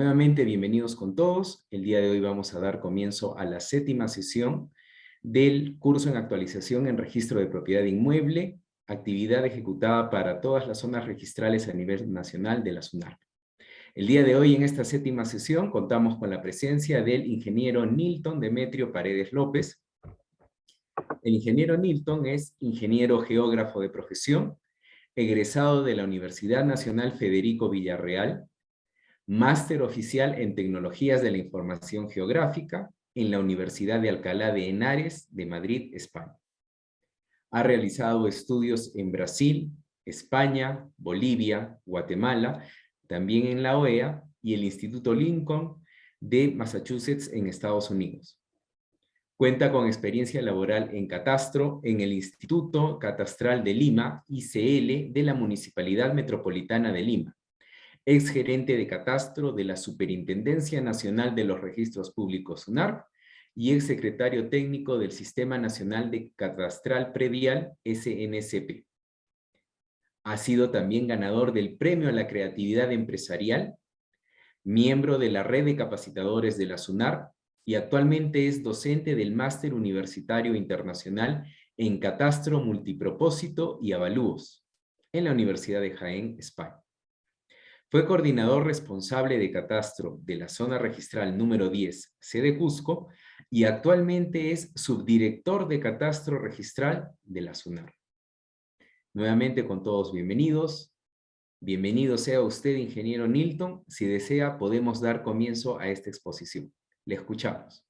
Nuevamente, bienvenidos con todos. El día de hoy vamos a dar comienzo a la 7ª sesión del curso en actualización en registro de propiedad inmueble, actividad ejecutada para todas las zonas registrales a nivel nacional de la SUNARP. El día de hoy, en esta 7ª sesión, contamos con la presencia del ingeniero Nilton Demetrio Paredes López. El ingeniero Nilton es ingeniero geógrafo de profesión, egresado de la Universidad Nacional Federico Villarreal, máster oficial en Tecnologías de la Información Geográfica en la Universidad de Alcalá de Henares de Madrid, España. Ha realizado estudios en Brasil, España, Bolivia, Guatemala, también en la OEA y el Instituto Lincoln de Massachusetts en Estados Unidos. Cuenta con experiencia laboral en catastro en el Instituto Catastral de Lima, ICL, de la Municipalidad Metropolitana de Lima. Exgerente de catastro de la Superintendencia Nacional de los Registros Públicos SUNARP y exsecretario técnico del Sistema Nacional de Catastral Predial SNCP. Ha sido también ganador del Premio a la Creatividad Empresarial, miembro de la Red de Capacitadores de la SUNARP y actualmente es docente del Máster Universitario Internacional en Catastro Multipropósito y Avalúos en la Universidad de Jaén, España. Fue coordinador responsable de catastro de la zona registral número 10, sede Cusco, y actualmente es subdirector de catastro registral de la SUNARP. Nuevamente con todos bienvenidos. Bienvenido sea usted, ingeniero Nilton. Si desea, podemos dar comienzo a esta exposición. Le escuchamos.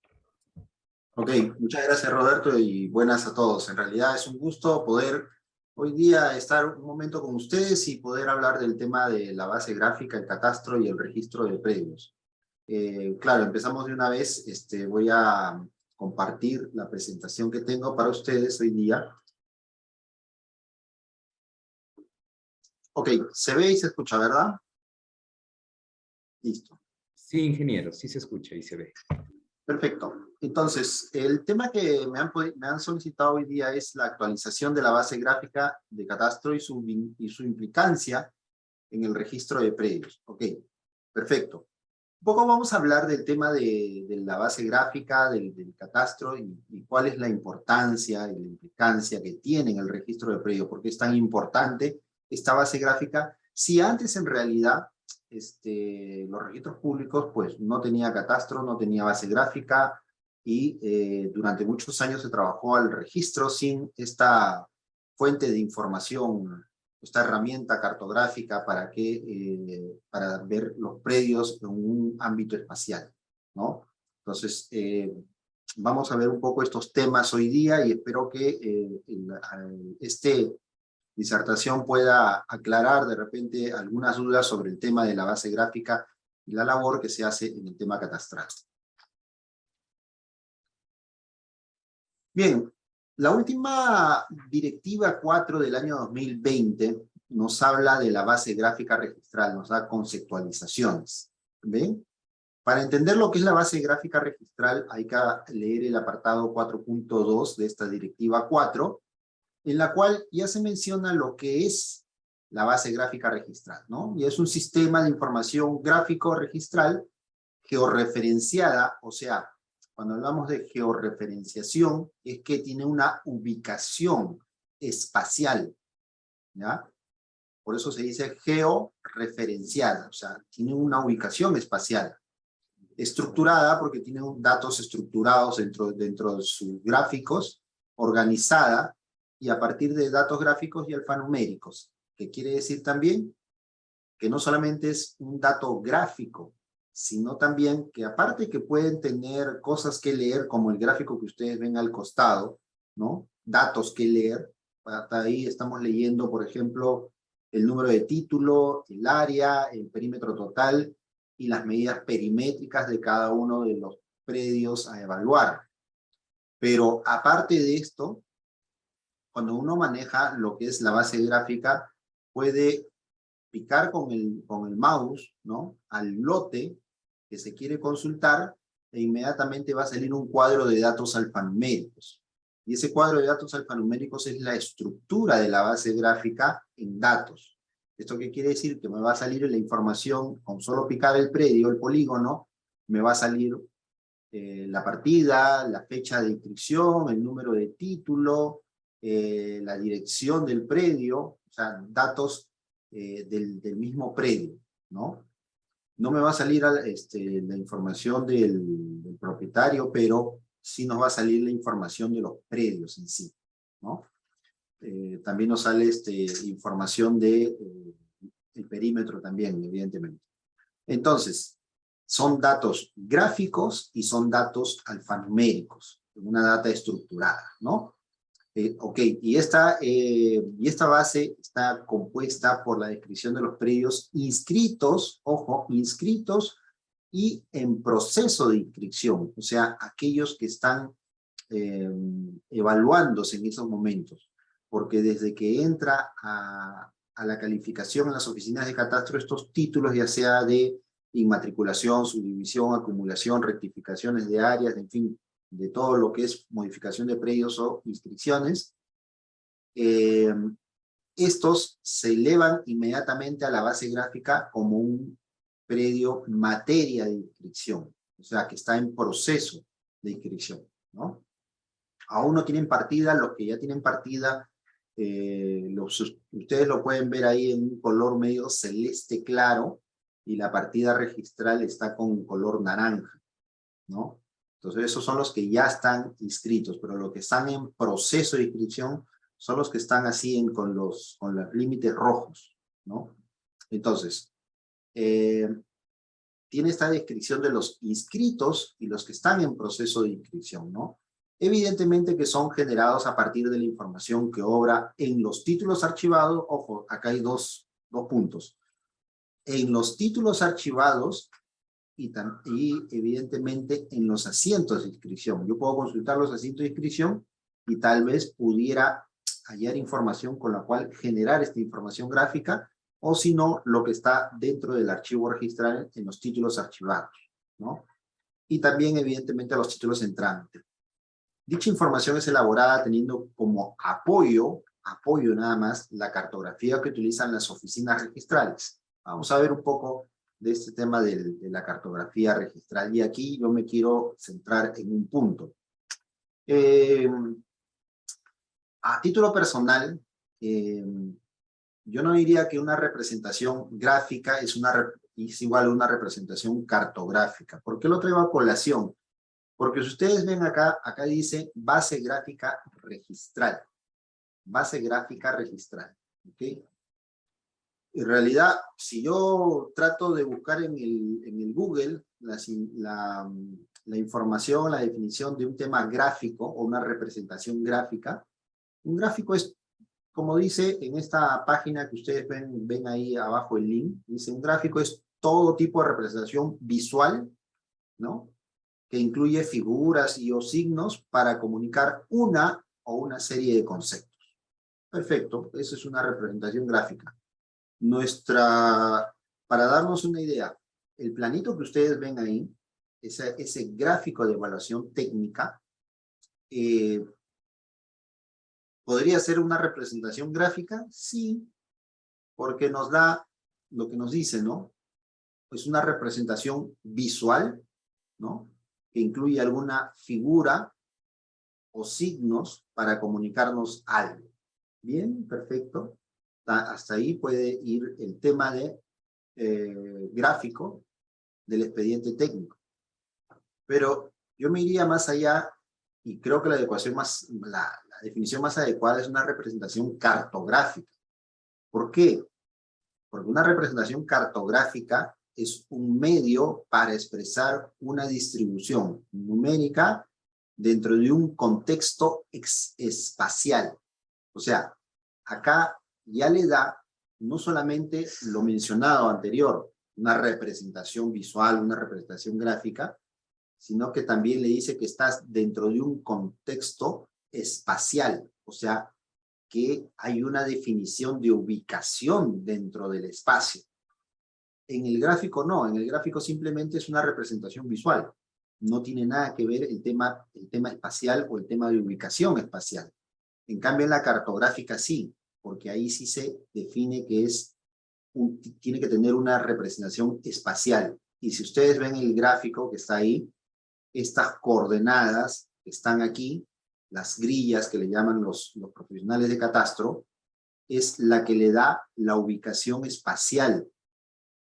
Ok, muchas gracias Roberto y buenas a todos. En realidad es un gusto poder hoy día estar un momento con ustedes y poder hablar del tema de la base gráfica, el catastro y el registro de predios. Claro, empezamos de una vez. Voy a compartir la presentación que tengo para ustedes hoy día. Ok, se ve y se escucha, ¿verdad? Listo. Sí, ingeniero, sí se escucha y se ve. Perfecto. Entonces, el tema que me han solicitado hoy día es la actualización de la base gráfica de catastro y su implicancia en el registro de predios. Ok, perfecto. Un poco vamos a hablar del tema de la base gráfica, del catastro y cuál es la importancia y la implicancia que tiene en el registro de predios, porque es tan importante esta base gráfica, si antes en realidad los registros públicos pues no tenía catastro, no tenía base gráfica y durante muchos años se trabajó al registro sin esta fuente de información, esta herramienta cartográfica para ver los predios en un ámbito espacial, ¿no? Entonces, vamos a ver un poco estos temas hoy día y espero que disertación pueda aclarar de repente algunas dudas sobre el tema de la base gráfica y la labor que se hace en el tema catastral. Bien, la última Directiva 4 del año 2020 nos habla de la base gráfica registral, nos da conceptualizaciones. ¿Ven? Para entender lo que es la base gráfica registral hay que leer el apartado 4.2 de esta Directiva 4, en la cual ya se menciona lo que es la base gráfica registral, ¿no? Y es un sistema de información gráfico registral georreferenciada, o sea, cuando hablamos de georreferenciación, es que tiene una ubicación espacial, ¿ya? Por eso se dice georreferenciada, o sea, tiene una ubicación espacial. Estructurada porque tiene datos estructurados dentro de sus gráficos, organizada, y a partir de datos gráficos y alfanuméricos, que quiere decir también que no solamente es un dato gráfico, sino también que aparte que pueden tener cosas que leer, como el gráfico que ustedes ven al costado, ¿no? Datos que leer, hasta ahí estamos leyendo, por ejemplo, el número de título, el área, el perímetro total y las medidas perimétricas de cada uno de los predios a evaluar. Pero aparte de esto, cuando uno maneja lo que es la base gráfica, puede picar con el mouse, ¿no? Al lote que se quiere consultar e inmediatamente va a salir un cuadro de datos alfanuméricos. Y ese cuadro de datos alfanuméricos es la estructura de la base gráfica en datos. ¿Esto qué quiere decir? Que me va a salir la información, con solo picar el predio, el polígono, me va a salir la partida, la fecha de inscripción, el número de título, la dirección del predio, o sea, datos del mismo predio, ¿no? No me va a salir la información del propietario, pero sí nos va a salir la información de los predios en sí, ¿no? También nos sale información de el perímetro también, evidentemente. Entonces, son datos gráficos y son datos alfanuméricos, una data estructurada, ¿no? Ok, y esta base está compuesta por la descripción de los predios inscritos, ojo, inscritos y en proceso de inscripción, o sea, aquellos que están evaluándose en esos momentos, porque desde que entra a la calificación en las oficinas de catastro, estos títulos, ya sea de inmatriculación, subdivisión, acumulación, rectificaciones de áreas, en fin, de todo lo que es modificación de predios o inscripciones, estos se elevan inmediatamente a la base gráfica como un predio materia de inscripción, o sea, que está en proceso de inscripción, ¿no? Aún no tienen partida, los que ya tienen partida, ustedes lo pueden ver ahí en un color medio celeste claro, y la partida registral está con color naranja, ¿no? Entonces esos son los que ya están inscritos, pero los que están en proceso de inscripción son los que están así con los límites rojos, ¿no? Entonces, tiene esta descripción de los inscritos y los que están en proceso de inscripción, ¿no? Evidentemente que son generados a partir de la información que obra en los títulos archivados. Ojo, acá hay dos puntos. En los títulos archivados y evidentemente en los asientos de inscripción. Yo puedo consultar los asientos de inscripción y tal vez pudiera hallar información con la cual generar esta información gráfica, o si no, lo que está dentro del archivo registral en los títulos archivados, ¿no? Y también evidentemente los títulos en trámite. Dicha información es elaborada teniendo como apoyo nada más, la cartografía que utilizan las oficinas registrales. Vamos a ver un poco de este tema de la cartografía registral, y aquí yo me quiero centrar en un punto. A título personal, yo no diría que una representación gráfica es igual a una representación cartográfica. ¿Por qué lo traigo a colación? Porque si ustedes ven acá dice base gráfica registral. Base gráfica registral. ¿Ok? En realidad, si yo trato de buscar en el Google la información, la definición de un tema gráfico o una representación gráfica, un gráfico es, como dice en esta página que ustedes ven ahí abajo el link, dice un gráfico es todo tipo de representación visual, ¿no? Que incluye figuras y o signos para comunicar una o una serie de conceptos. Perfecto, eso es una representación gráfica. Para darnos una idea, el planito que ustedes ven ahí, ese gráfico de evaluación técnica, ¿podría ser una representación gráfica? Sí, porque nos da lo que nos dice, ¿no? Es una representación visual, ¿no? Que incluye alguna figura o signos para comunicarnos algo. Bien, perfecto. Hasta ahí puede ir el tema de gráfico del expediente técnico. Pero yo me iría más allá, y creo que la definición más adecuada es una representación cartográfica. ¿Por qué? Porque una representación cartográfica es un medio para expresar una distribución numérica dentro de un contexto espacial. O sea, acá ya le da no solamente lo mencionado anterior, una representación visual, una representación gráfica, sino que también le dice que estás dentro de un contexto espacial, o sea, que hay una definición de ubicación dentro del espacio. En el gráfico no, en el gráfico simplemente es una representación visual. No tiene nada que ver el tema espacial o el tema de ubicación espacial. En cambio en la cartográfica sí, porque ahí sí se define que es tiene que tener una representación espacial. Y si ustedes ven el gráfico que está ahí, estas coordenadas que están aquí, las grillas que le llaman los profesionales de catastro, es la que le da la ubicación espacial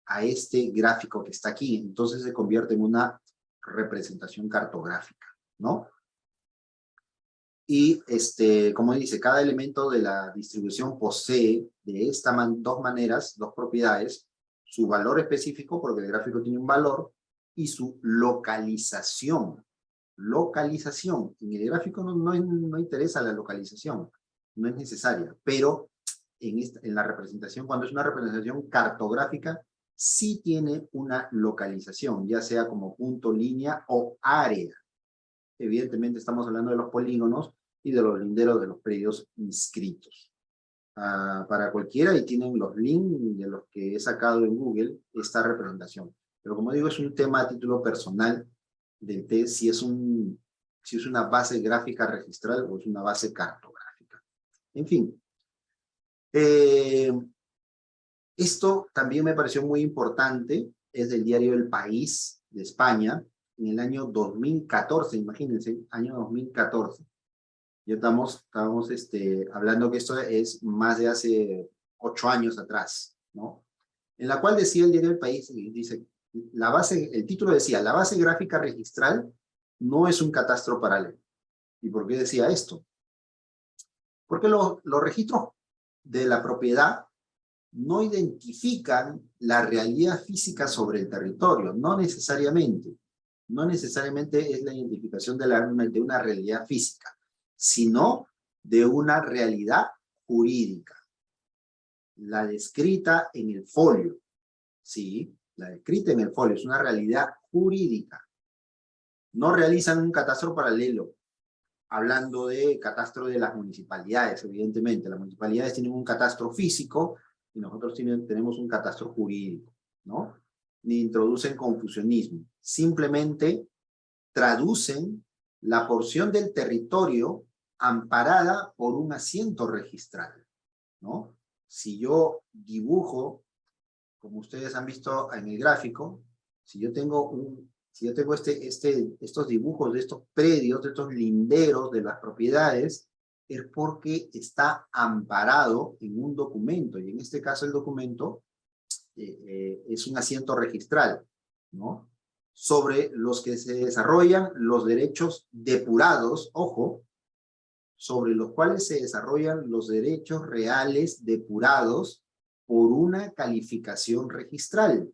a este gráfico que está aquí. Entonces se convierte en una representación cartográfica, ¿no? Y, como dice, cada elemento de la distribución posee de estas dos maneras, dos propiedades, su valor específico, porque el gráfico tiene un valor, y su localización. Localización. En el gráfico no interesa la localización, no es necesaria, pero en la representación, cuando es una representación cartográfica, sí tiene una localización, ya sea como punto, línea o área. Evidentemente estamos hablando de los polígonos y de los linderos de los predios inscritos. Para cualquiera, y tienen los links de los que he sacado en Google, esta representación. Pero como digo, es un tema a título personal del test, si es una base gráfica registral o es una base cartográfica. En fin. Esto también me pareció muy importante, es del diario El País de España, en el año 2014, imagínense, año 2014. Ya estamos hablando que esto es más de hace 8 años atrás, ¿no? En la cual decía el diario El País, dice, el título decía, la base gráfica registral no es un catastro paralelo. ¿Y por qué decía esto? Porque los registros de la propiedad no identifican la realidad física sobre el territorio, no necesariamente. No necesariamente es la identificación de una realidad física, sino de una realidad jurídica. La descrita en el folio, ¿sí? La descrita en el folio es una realidad jurídica. No realizan un catastro paralelo, hablando de catastro de las municipalidades, evidentemente. Las municipalidades tienen un catastro físico y nosotros tenemos un catastro jurídico, ¿no? Ni introducen confusionismo. Simplemente traducen la porción del territorio amparada por un asiento registral, ¿no? Si yo dibujo, como ustedes han visto en el gráfico, si yo tengo estos dibujos de estos predios, de estos linderos de las propiedades, es porque está amparado en un documento, y en este caso el documento es un asiento registral, ¿no? Sobre los que se desarrollan los derechos depurados, ojo, sobre los cuales se desarrollan los derechos reales depurados por una calificación registral.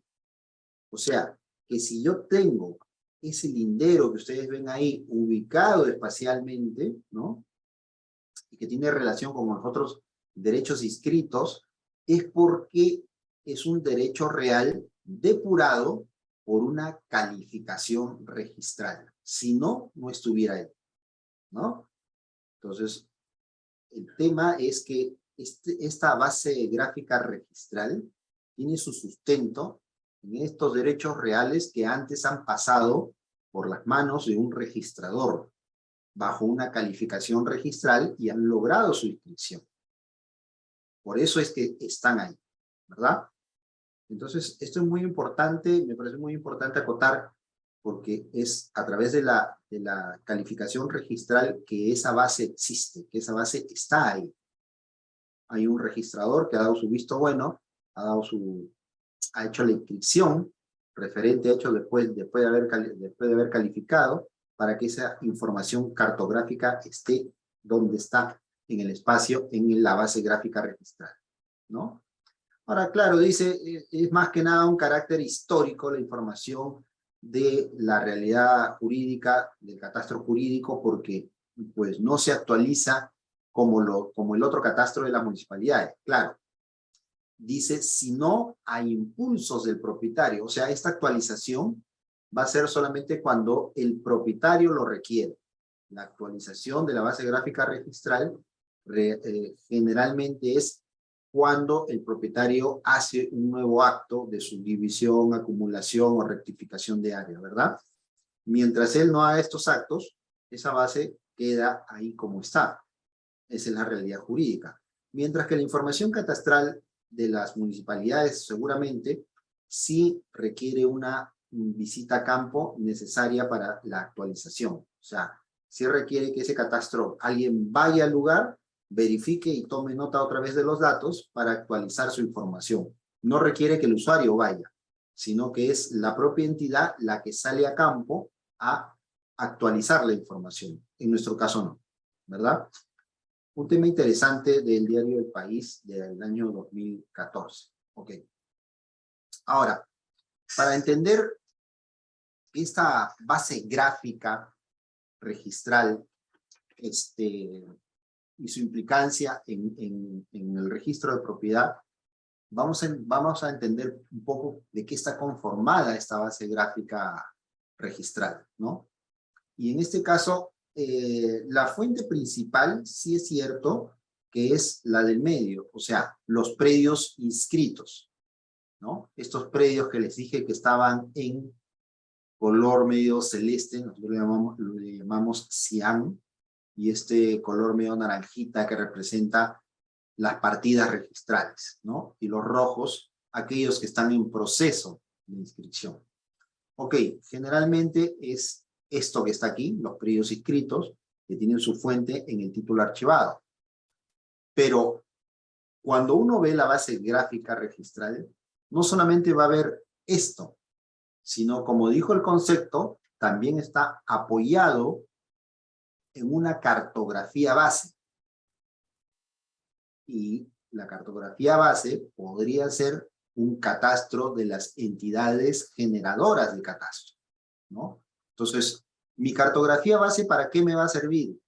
O sea, que si yo tengo ese lindero que ustedes ven ahí ubicado espacialmente, ¿no? Y que tiene relación con los otros derechos inscritos, es porque es un derecho real depurado por una calificación registral. Si no, no estuviera ahí, ¿no? Entonces, el tema es que esta base gráfica registral tiene su sustento en estos derechos reales que antes han pasado por las manos de un registrador bajo una calificación registral y han logrado su inscripción. Por eso es que están ahí, ¿verdad? Entonces, esto es muy importante, me parece muy importante acotar, porque es a través de la calificación registral que esa base existe, que esa base está ahí. Hay un registrador que ha dado su visto bueno, ha hecho la inscripción referente a hecho después de haber calificado, para que esa información cartográfica esté donde está, en el espacio, en la base gráfica registral, ¿no? Ahora, claro, dice, es más que nada un carácter histórico la información de la realidad jurídica, del catastro jurídico, porque pues no se actualiza como el otro catastro de las municipalidades. Claro, dice, si no hay impulsos del propietario, o sea, esta actualización va a ser solamente cuando el propietario lo requiere. La actualización de la base gráfica registral generalmente es cuando el propietario hace un nuevo acto de subdivisión, acumulación o rectificación de área, ¿verdad? Mientras él no haga estos actos, esa base queda ahí como está. Esa es la realidad jurídica. Mientras que la información catastral de las municipalidades seguramente sí requiere una visita a campo necesaria para la actualización. O sea, sí requiere que ese catastro, alguien vaya al lugar, verifique y tome nota otra vez de los datos para actualizar su información. No requiere que el usuario vaya, sino que es la propia entidad la que sale a campo a actualizar la información. En nuestro caso no, ¿verdad? Un tema interesante del diario El País del año 2014. Ok. Ahora, para entender esta base gráfica registral y su implicancia en el registro de propiedad, vamos a entender un poco de qué está conformada esta base gráfica registral, ¿no? Y en este caso, la fuente principal sí es cierto que es la del medio, o sea, los predios inscritos, ¿no? Estos predios que les dije que estaban en color medio celeste, nosotros le llamamos cian, y este color medio naranjita que representa las partidas registrales, ¿no? Y los rojos, aquellos que están en proceso de inscripción. Ok, generalmente es esto que está aquí, los predios inscritos, que tienen su fuente en el título archivado. Pero cuando uno ve la base gráfica registral, no solamente va a ver esto, sino como dijo el concepto, también está apoyado en una cartografía base. Y la cartografía base podría ser un catastro de las entidades generadoras de catastro, ¿no? Entonces, mi cartografía base, ¿para qué me va a servir?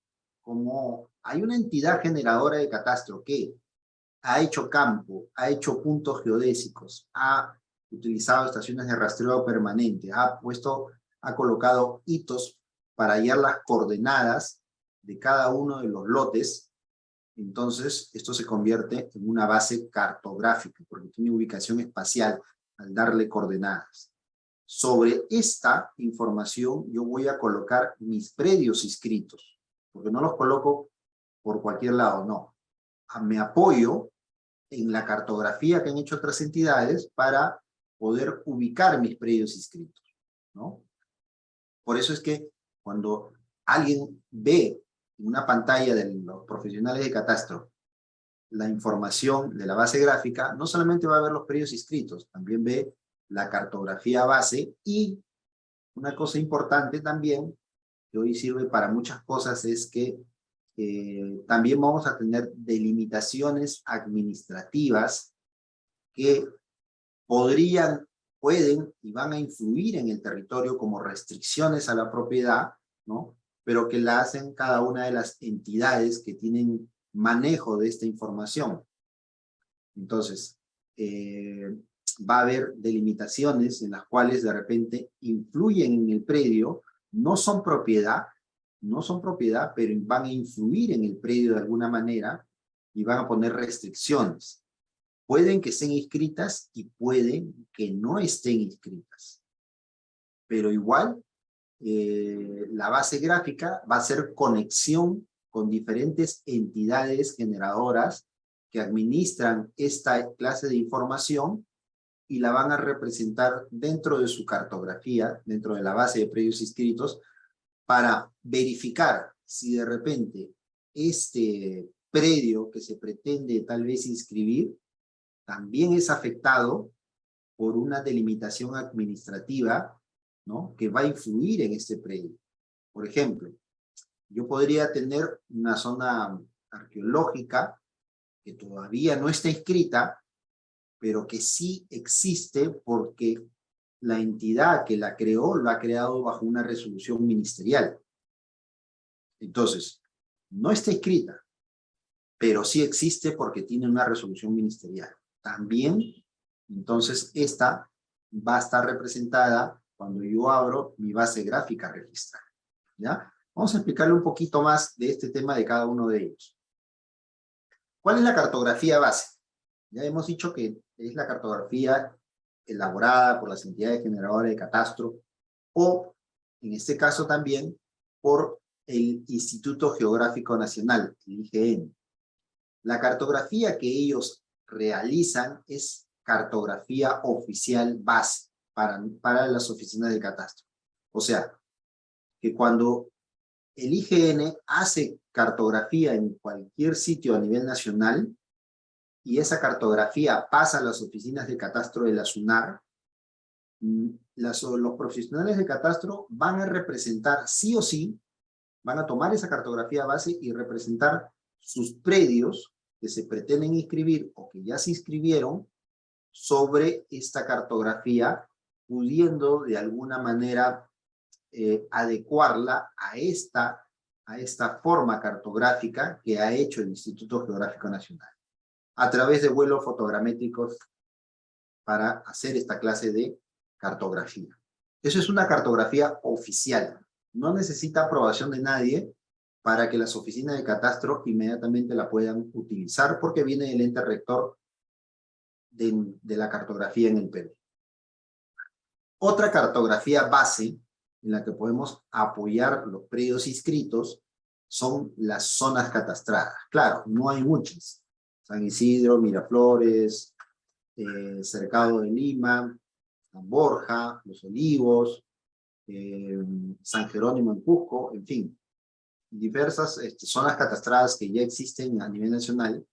Como hay una entidad generadora de catastro que ha hecho campo, ha hecho puntos geodésicos, ha utilizado estaciones de rastreo permanente, ha colocado hitos para hallar las coordenadas de cada uno de los lotes. Entonces, esto se convierte en una base cartográfica, porque tiene ubicación espacial al darle coordenadas. Sobre esta información, yo voy a colocar mis predios inscritos, porque no los coloco por cualquier lado, no. Me apoyo en la cartografía que han hecho otras entidades para poder ubicar mis predios inscritos, ¿no? Por eso es que cuando alguien ve en una pantalla de los profesionales de catastro la información de la base gráfica, no solamente va a ver los predios inscritos, también ve la cartografía base y una cosa importante también, que hoy sirve para muchas cosas, es que también vamos a tener delimitaciones administrativas que pueden y van a influir en el territorio como restricciones a la propiedad, ¿no? Pero que la hacen cada una de las entidades que tienen manejo de esta información. Entonces, va a haber delimitaciones en las cuales de repente influyen en el predio, no son propiedad, pero van a influir en el predio de alguna manera y van a poner restricciones. Pueden que estén inscritas y pueden que no estén inscritas. Pero igual, la base gráfica va a ser conexión con diferentes entidades generadoras que administran esta clase de información y la van a representar dentro de su cartografía, dentro de la base de predios inscritos, para verificar si de repente este predio que se pretende tal vez inscribir también es afectado por una delimitación administrativa, ¿no? Que va a influir en este predio. Por ejemplo, yo podría tener una zona arqueológica que todavía no está inscrita, pero que sí existe porque la entidad que la creó lo ha creado bajo una resolución ministerial. Entonces, no está inscrita, pero sí existe porque tiene una resolución ministerial. También, entonces, esta va a estar representada cuando yo abro mi base gráfica registral, ¿ya? Vamos a explicarle un poquito más de este tema de cada uno de ellos. ¿Cuál es la cartografía base? Ya hemos dicho que es la cartografía elaborada por las entidades generadoras de catastro o, en este caso también, por el Instituto Geográfico Nacional, el IGN. La cartografía que ellos realizan es cartografía oficial base para las oficinas de catastro. O sea, que cuando el IGN hace cartografía en cualquier sitio a nivel nacional y esa cartografía pasa a las oficinas de catastro de la SUNAR, los profesionales de catastro van a representar sí o sí, van a tomar esa cartografía base y representar sus predios que se pretenden inscribir o que ya se inscribieron sobre esta cartografía, pudiendo de alguna manera adecuarla a esta forma cartográfica que ha hecho el Instituto Geográfico Nacional, a través de vuelos fotogramétricos para hacer esta clase de cartografía. Eso es una cartografía oficial. No necesita aprobación de nadie para que las oficinas de catastro inmediatamente la puedan utilizar, porque viene del ente rector de la cartografía en el Perú. Otra cartografía base en la que podemos apoyar los predios inscritos son las zonas catastradas. Claro, no hay muchas. San Isidro, Miraflores, Cercado de Lima, San Borja, Los Olivos, San Jerónimo en Cusco, en fin, diversas zonas catastradas que ya existen a nivel nacional,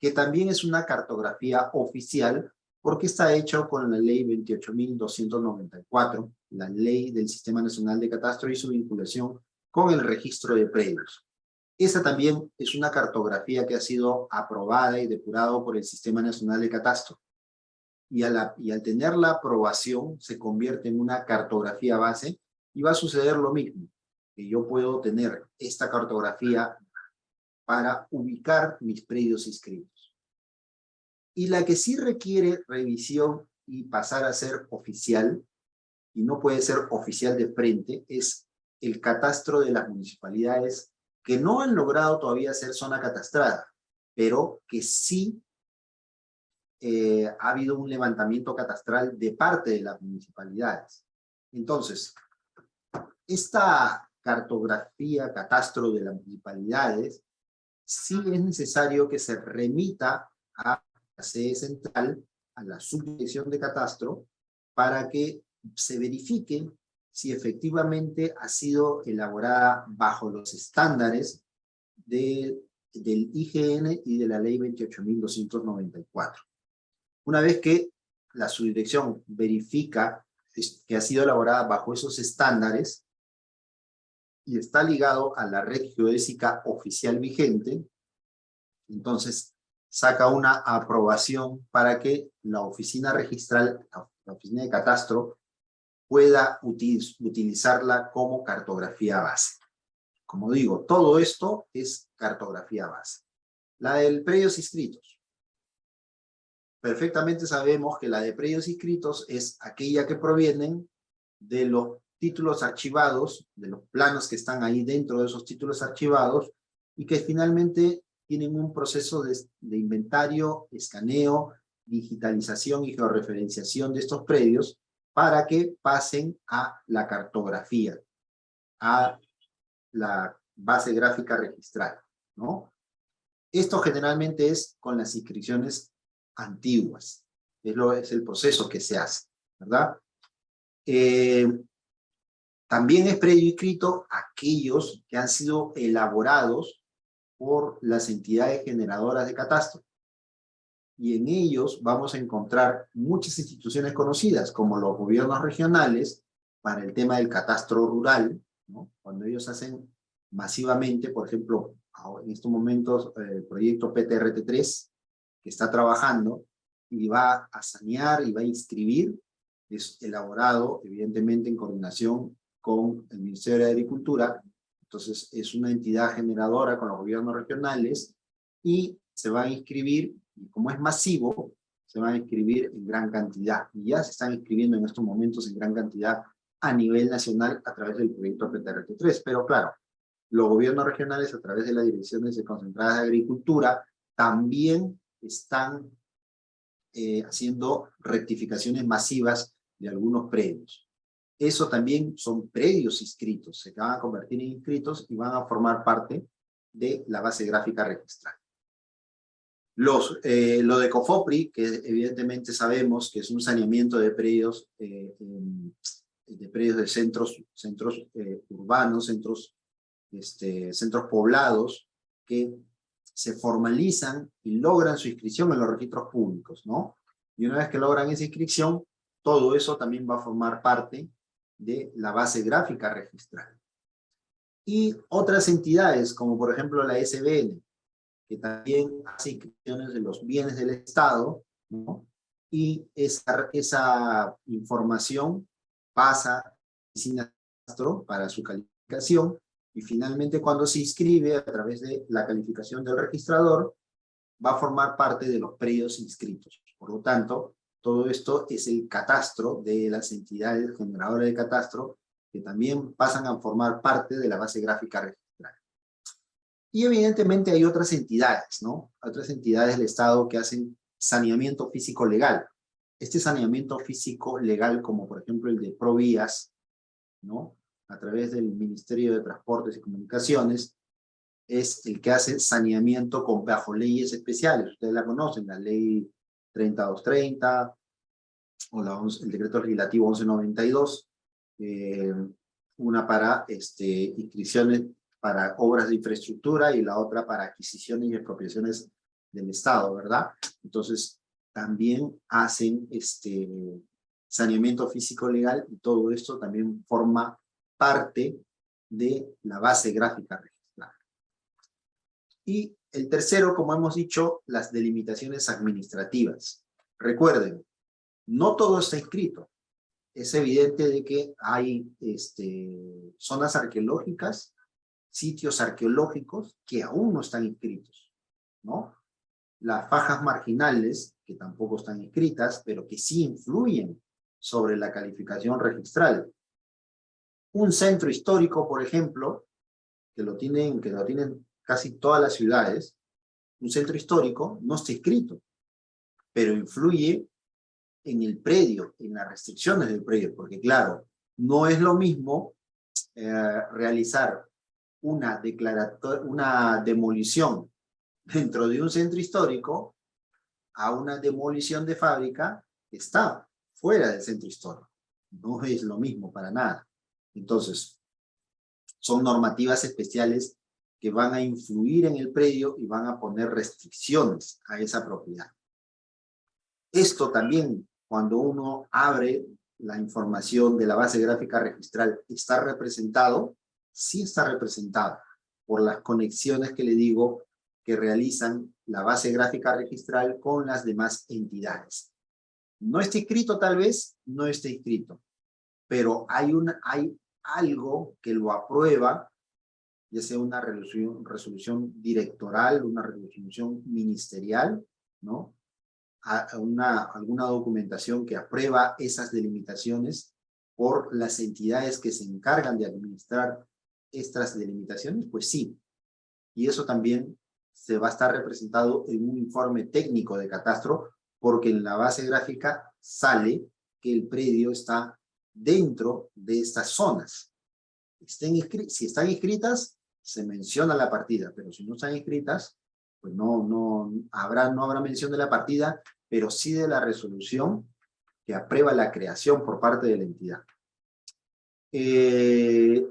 que también es una cartografía oficial porque está hecho con la ley 28.294, la ley del Sistema Nacional de Catastro y su vinculación con el registro de predios. Esa también es una cartografía que ha sido aprobada y depurada por el Sistema Nacional de Catastro. Y al tener la aprobación, se convierte en una cartografía base y va a suceder lo mismo, que yo puedo tener esta cartografía para ubicar mis predios inscritos. Y la que sí requiere revisión y pasar a ser oficial, y no puede ser oficial de frente, es el catastro de las municipalidades que no han logrado todavía ser zona catastrada, pero que sí ha habido un levantamiento catastral de parte de las municipalidades. Entonces, esta cartografía, catastro de las municipalidades, sí es necesario que se remita a la sede central, a la subdirección de catastro, para que se verifique si efectivamente ha sido elaborada bajo los estándares del IGN y de la ley 28.294. Una vez que la subdirección verifica que ha sido elaborada bajo esos estándares y está ligado a la red geodésica oficial vigente, entonces saca una aprobación para que la oficina registral, la oficina de catastro, pueda utilizarla como cartografía base. Como digo, todo esto es cartografía base. La del predios inscritos. Perfectamente sabemos que la de predios inscritos es aquella que provienen de los títulos archivados, de los planos que están ahí dentro de esos títulos archivados, y que finalmente tienen un proceso de inventario, escaneo, digitalización y georreferenciación de estos predios para que pasen a la cartografía, a la base gráfica registral, ¿no? Esto generalmente es con las inscripciones antiguas, es el proceso que se hace, ¿verdad? También es predio inscrito aquellos que han sido elaborados por las entidades generadoras de catastro. Y en ellos vamos a encontrar muchas instituciones conocidas, como los gobiernos regionales, para el tema del catastro rural, ¿no? Cuando ellos hacen masivamente, por ejemplo, en estos momentos, el proyecto PTRT3, que está trabajando, y va a sanear y va a inscribir, es elaborado, evidentemente, en coordinación con el Ministerio de Agricultura. Entonces, es una entidad generadora con los gobiernos regionales, y se va a inscribir, y como es masivo, se van a inscribir en gran cantidad. Y ya se están inscribiendo en estos momentos en gran cantidad a nivel nacional a través del proyecto PTRT3. Pero claro, los gobiernos regionales a través de las direcciones concentradas de agricultura también están haciendo rectificaciones masivas de algunos predios. Eso también son predios inscritos, se van a convertir en inscritos y van a formar parte de la base gráfica registral. Lo de COFOPRI, que evidentemente sabemos que es un saneamiento de predios de centros urbanos, centros poblados, que se formalizan y logran su inscripción en los registros públicos, ¿no? Y una vez que logran esa inscripción, todo eso también va a formar parte de la base gráfica registral. Y otras entidades, como por ejemplo la SBN, que también hace inscripciones de los bienes del Estado, ¿no? Y esa información pasa a la oficina para su calificación, y finalmente cuando se inscribe a través de la calificación del registrador, va a formar parte de los predios inscritos. Por lo tanto, todo esto es el catastro de las entidades generadoras de catastro, que también pasan a formar parte de la base gráfica registral. Y evidentemente hay otras entidades, ¿no? Otras entidades del Estado que hacen saneamiento físico legal. Este saneamiento físico legal, como por ejemplo el de Provías, ¿no? A través del Ministerio de Transportes y Comunicaciones, es el que hace saneamiento bajo leyes especiales. Ustedes la conocen, la ley 3230, o el decreto legislativo 1192, una para inscripciones para obras de infraestructura y la otra para adquisiciones y expropiaciones del Estado, ¿verdad? Entonces, también hacen saneamiento físico legal, y todo esto también forma parte de la base gráfica registral. Y el tercero, como hemos dicho, las delimitaciones administrativas. Recuerden, no todo está inscrito. Es evidente de que hay zonas arqueológicas, sitios arqueológicos que aún no están inscritos, ¿no? Las fajas marginales, que tampoco están inscritas, pero que sí influyen sobre la calificación registral. Un centro histórico, por ejemplo, que lo tienen casi todas las ciudades, un centro histórico no está inscrito, pero influye en el predio, en las restricciones del predio, porque claro, no es lo mismo realizar una demolición dentro de un centro histórico a una demolición de fábrica que está fuera del centro histórico. No es lo mismo para nada. Entonces, son normativas especiales que van a influir en el predio y van a poner restricciones a esa propiedad. Esto también, cuando uno abre la información de la base gráfica registral, ¿está representado? Sí está representado por las conexiones que le digo que realizan la base gráfica registral con las demás entidades. No está inscrito tal vez, no está inscrito, pero hay algo que lo aprueba, ya sea una resolución directoral, una resolución ministerial, ¿no? Alguna documentación que aprueba esas delimitaciones por las entidades que se encargan de administrar estas delimitaciones, pues sí. Y eso también se va a estar representado en un informe técnico de catastro, porque en la base gráfica sale que el predio está dentro de estas zonas. Si están inscritas, se menciona la partida, pero si no están inscritas, pues no habrá mención de la partida, pero sí de la resolución que aprueba la creación por parte de la entidad.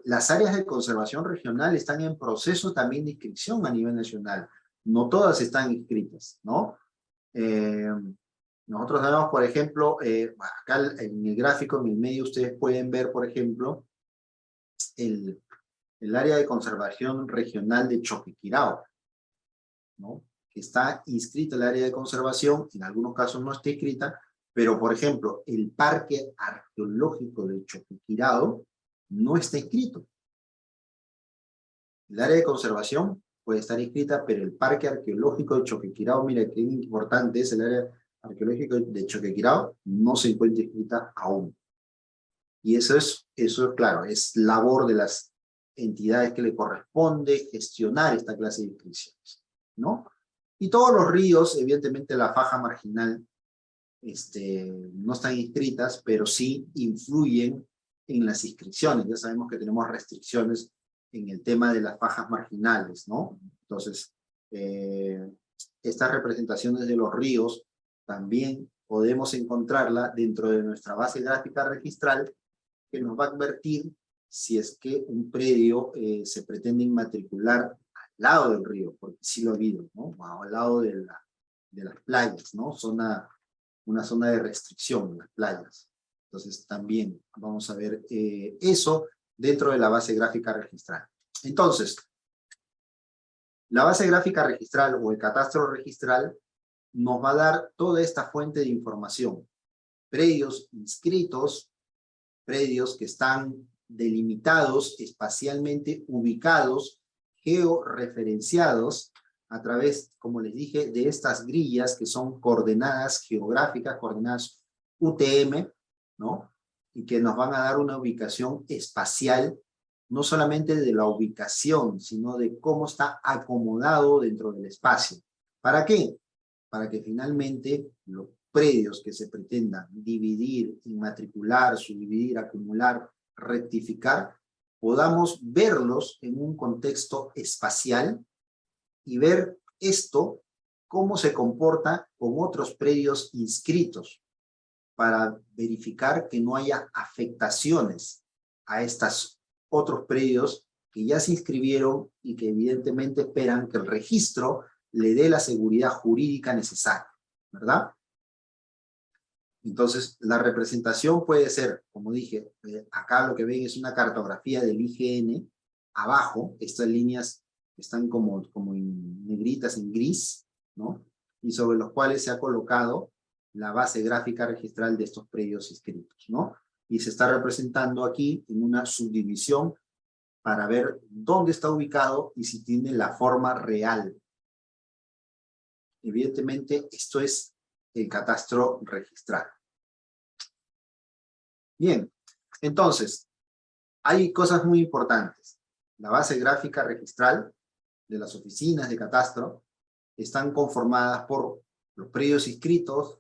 Las áreas de conservación regional están en proceso también de inscripción a nivel nacional. No todas están inscritas, ¿no? Nosotros sabemos, por ejemplo, acá en el gráfico, en el medio, ustedes pueden ver, por ejemplo, el área de conservación regional de Choquequirao, ¿no? Que está inscrita el área de conservación, en algunos casos no está inscrita, pero por ejemplo, el parque arqueológico de Choquequirao no está inscrito. El área de conservación puede estar inscrita, pero el parque arqueológico de Choquequirao, mira qué importante es el área arqueológica de Choquequirao, no se encuentra inscrita aún. Y eso es claro, es labor de las entidades que le corresponde gestionar esta clase de inscripciones, ¿no? Y todos los ríos, evidentemente la faja marginal, no están inscritas, pero sí influyen en las inscripciones. Ya sabemos que tenemos restricciones en el tema de las fajas marginales, ¿no? Entonces, estas representaciones de los ríos también podemos encontrarla dentro de nuestra base gráfica registral, que nos va a advertir si es que un predio se pretende inmatricular al lado del río, porque sí lo ha habido, ¿no? O al lado de las playas, ¿no? Una zona de restricción en las playas. Entonces también vamos a ver eso dentro de la base gráfica registral. Entonces, la base gráfica registral o el catastro registral nos va a dar toda esta fuente de información. Predios inscritos, predios que están delimitados, espacialmente ubicados, georreferenciados, a través, como les dije, de estas grillas que son coordenadas geográficas, coordenadas UTM, ¿no? Y que nos van a dar una ubicación espacial, no solamente de la ubicación, sino de cómo está acomodado dentro del espacio. ¿Para qué? Para que finalmente los predios que se pretendan dividir, inmatricular, subdividir, acumular, rectificar, podamos verlos en un contexto espacial y ver esto, cómo se comporta con otros predios inscritos, para verificar que no haya afectaciones a estos otros predios que ya se inscribieron y que evidentemente esperan que el registro le dé la seguridad jurídica necesaria, ¿verdad? Entonces, la representación puede ser, como dije, acá lo que ven es una cartografía del IGN, abajo, estas líneas están como en negritas, en gris, ¿no? Y sobre los cuales se ha colocado la base gráfica registral de estos predios inscritos, ¿no? Y se está representando aquí en una subdivisión para ver dónde está ubicado y si tiene la forma real. Evidentemente, esto es el catastro registral. Bien, entonces, hay cosas muy importantes. La base gráfica registral de las oficinas de catastro están conformadas por los predios inscritos,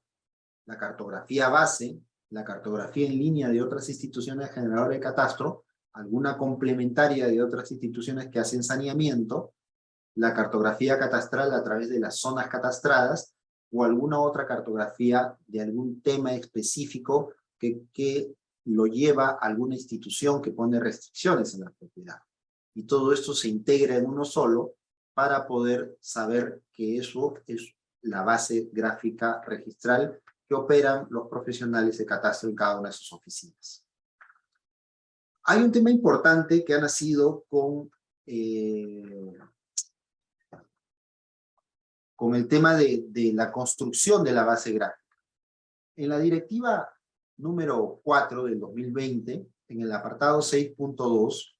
la cartografía base, la cartografía en línea de otras instituciones generadoras de catastro, alguna complementaria de otras instituciones que hacen saneamiento, la cartografía catastral a través de las zonas catastradas, o alguna otra cartografía de algún tema específico que lo lleva a alguna institución que pone restricciones en la propiedad. Y todo esto se integra en uno solo para poder saber que eso es la base gráfica registral que operan los profesionales de catastro en cada una de sus oficinas. Hay un tema importante que ha nacido con el tema de la construcción de la base gráfica. En la directiva número 4 del 2020, en el apartado 6.2,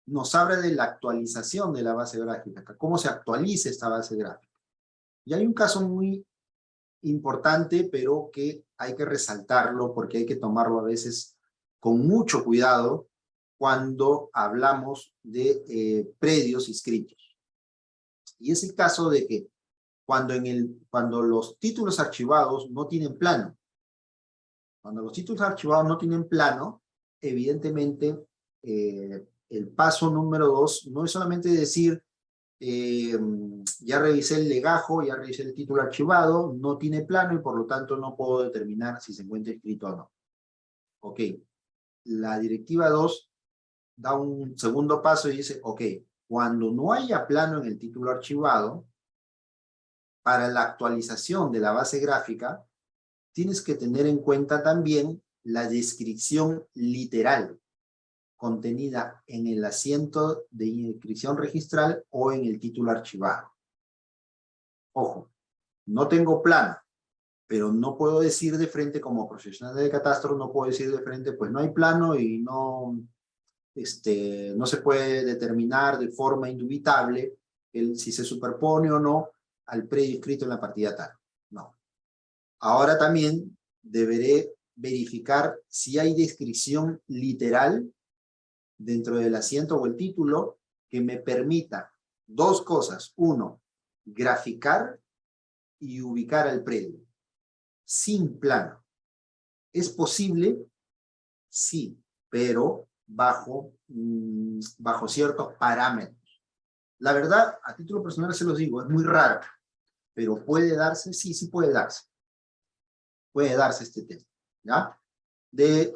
nos habla de la actualización de la base gráfica, cómo se actualiza esta base gráfica. Y hay un caso muy importante, pero que hay que resaltarlo porque hay que tomarlo a veces con mucho cuidado cuando hablamos de predios inscritos. Y es el caso de que cuando los títulos archivados no tienen plano, evidentemente el paso número 2 no es solamente decir ya revisé el legajo, ya revisé el título archivado, no tiene plano y por lo tanto no puedo determinar si se encuentra inscrito o no. Ok, la directiva 2 da un segundo paso y dice, ok, cuando no haya plano en el título archivado, para la actualización de la base gráfica, tienes que tener en cuenta también la descripción literal contenida en el asiento de inscripción registral o en el título archivado. Ojo, no tengo plano, pero no puedo decir de frente, como profesional de catastro, no puedo decir de frente, pues no hay plano y no se puede determinar de forma indubitable si se superpone o no al predio inscrito en la partida tal. No. Ahora también deberé verificar si hay descripción literal dentro del asiento o el título que me permita dos cosas. Uno, graficar y ubicar al predio sin plano. ¿Es posible? Sí, pero bajo ciertos parámetros. La verdad, a título personal se los digo, es muy raro. pero ¿puede darse? Sí, sí puede darse. Puede darse este tema, ¿ya? De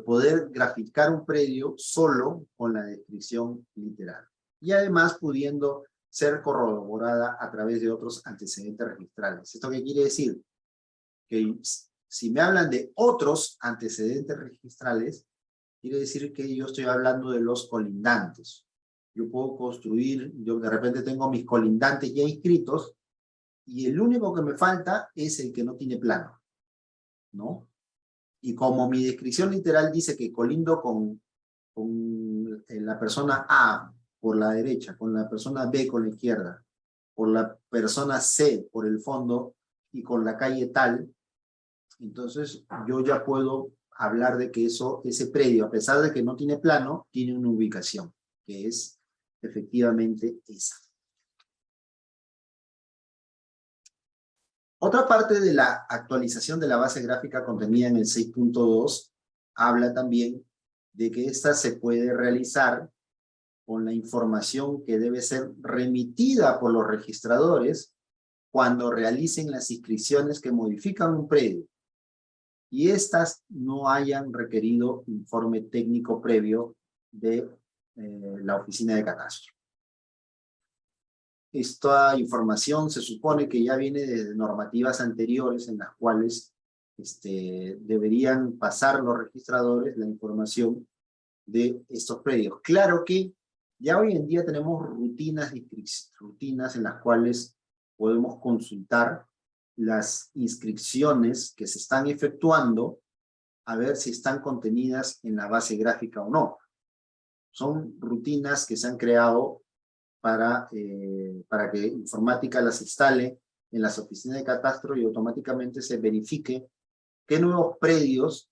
poder graficar un predio solo con la descripción literal. Y además pudiendo ser corroborada a través de otros antecedentes registrales. ¿Esto qué quiere decir? Que si me hablan de otros antecedentes registrales, quiere decir que yo estoy hablando de los colindantes. Yo puedo construir, yo de repente tengo mis colindantes ya inscritos, y el único que me falta es el que no tiene plano, ¿no? Y como mi descripción literal dice que colindo con la persona A por la derecha, con la persona B con la izquierda, por la persona C por el fondo y con la calle tal, entonces yo ya puedo hablar de que ese predio, a pesar de que no tiene plano, tiene una ubicación, que es efectivamente esa. Otra parte de la actualización de la base gráfica contenida en el 6.2 habla también de que esta se puede realizar con la información que debe ser remitida por los registradores cuando realicen las inscripciones que modifican un predio y estas no hayan requerido informe técnico previo de la oficina de catastro. Esta información se supone que ya viene de normativas anteriores en las cuales deberían pasar los registradores la información de estos predios. Claro que ya hoy en día tenemos rutinas en las cuales podemos consultar las inscripciones que se están efectuando a ver si están contenidas en la base gráfica o no. Son rutinas que se han creado para que informática las instale en las oficinas de catastro y automáticamente se verifique qué nuevos predios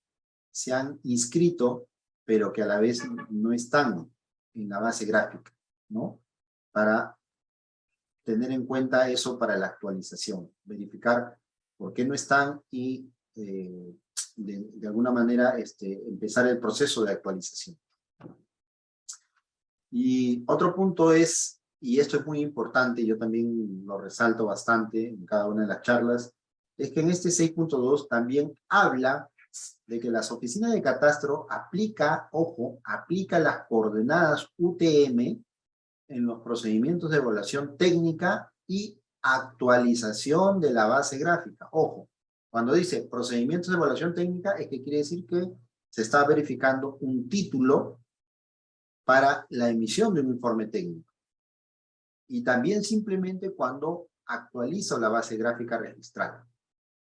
se han inscrito, pero que a la vez no están en la base gráfica, ¿no? Para tener en cuenta eso para la actualización, verificar por qué no están y de alguna manera empezar el proceso de actualización. Y otro punto es, y esto es muy importante, yo también lo resalto bastante en cada una de las charlas, es que en este 6.2 también habla de que las oficinas de catastro aplica las coordenadas UTM en los procedimientos de evaluación técnica y actualización de la base gráfica. Ojo, cuando dice procedimientos de evaluación técnica es que quiere decir que se está verificando un título para la emisión de un informe técnico. Y también simplemente cuando actualizo la base gráfica registrada.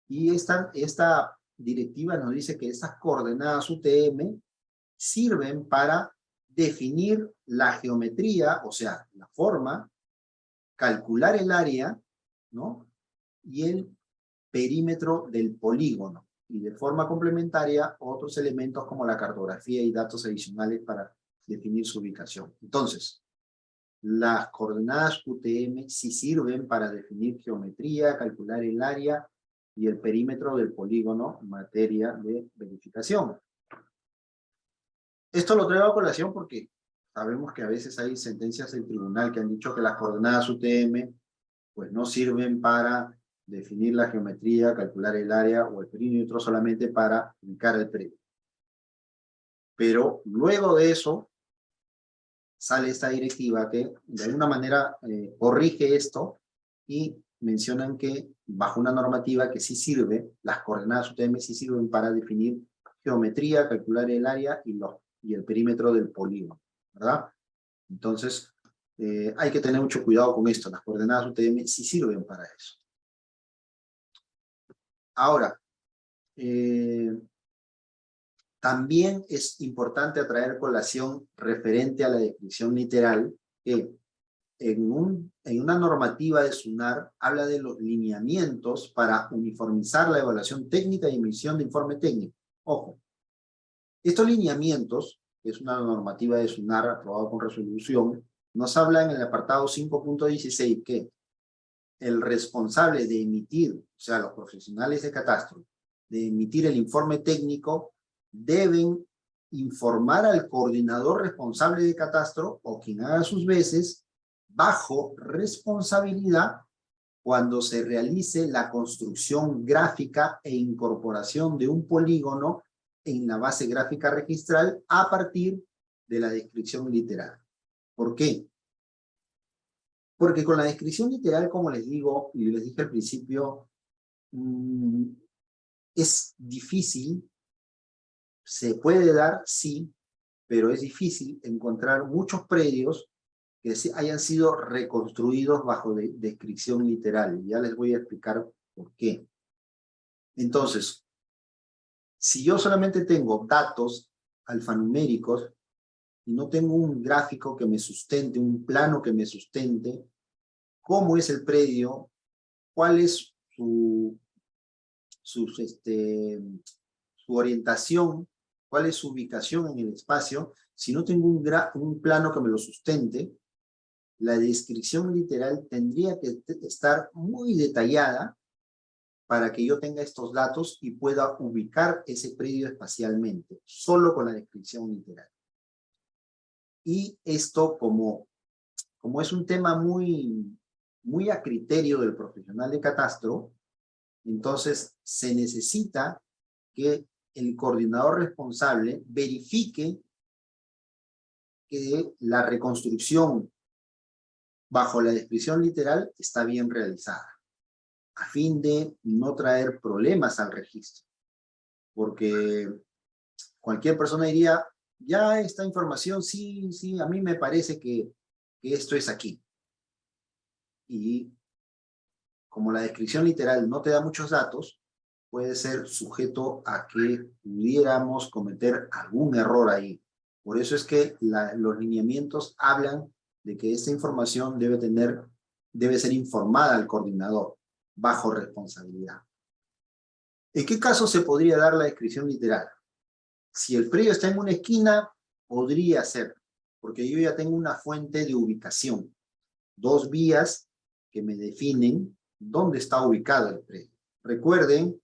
Y esta directiva nos dice que estas coordenadas UTM sirven para definir la geometría, o sea, la forma, calcular el área, ¿no? Y el perímetro del polígono. Y de forma complementaria, otros elementos como la cartografía y datos adicionales para definir su ubicación. Entonces, las coordenadas UTM sí sirven para definir geometría, calcular el área y el perímetro del polígono en materia de verificación. Esto lo traigo a colación porque sabemos que a veces hay sentencias del tribunal que han dicho que las coordenadas UTM pues no sirven para definir la geometría, calcular el área o el perímetro, solamente para ubicar el predio. Pero luego de eso sale esta directiva que de alguna manera corrige esto y mencionan que bajo una normativa que sí sirve, las coordenadas UTM sí sirven para definir geometría, calcular el área y el perímetro del polígono, ¿verdad? Entonces, hay que tener mucho cuidado con esto. Las coordenadas UTM sí sirven para eso. Ahora, también es importante atraer colación referente a la descripción literal que en una normativa de SUNAR habla de los lineamientos para uniformizar la evaluación técnica y emisión de informe técnico. Ojo, estos lineamientos, que es una normativa de SUNAR aprobada con resolución, nos habla en el apartado 5.16 que el responsable de emitir, o sea, los profesionales de catastro, de emitir el informe técnico, deben informar al coordinador responsable de catastro o quien haga sus veces bajo responsabilidad cuando se realice la construcción gráfica e incorporación de un polígono en la base gráfica registral a partir de la descripción literal. ¿Por qué? Porque con la descripción literal, como les digo, y les dije al principio, es difícil, se puede dar, sí, pero es difícil encontrar muchos predios que hayan sido reconstruidos bajo descripción literal. Ya les voy a explicar por qué. Entonces, si yo solamente tengo datos alfanuméricos y no tengo un gráfico que me sustente, un plano que me sustente, ¿cómo es el predio? ¿Cuál es su orientación? ¿Cuál es su ubicación en el espacio? Si no tengo un plano que me lo sustente, la descripción literal tendría que estar muy detallada para que yo tenga estos datos y pueda ubicar ese predio espacialmente, solo con la descripción literal. Y esto, como es un tema muy a criterio del profesional de catastro, entonces se necesita que el coordinador responsable verifique que la reconstrucción bajo la descripción literal está bien realizada, a fin de no traer problemas al registro. Porque cualquier persona diría, ya esta información, sí, a mí me parece que esto es aquí. Y como la descripción literal no te da muchos datos, puede ser sujeto a que pudiéramos cometer algún error ahí. Por eso es que los lineamientos hablan de que esta información debe ser informada al coordinador, bajo responsabilidad. ¿En qué caso se podría dar la descripción literal? Si el predio está en una esquina, podría ser, porque yo ya tengo una fuente de ubicación, 2 vías que me definen dónde está ubicado el predio. Recuerden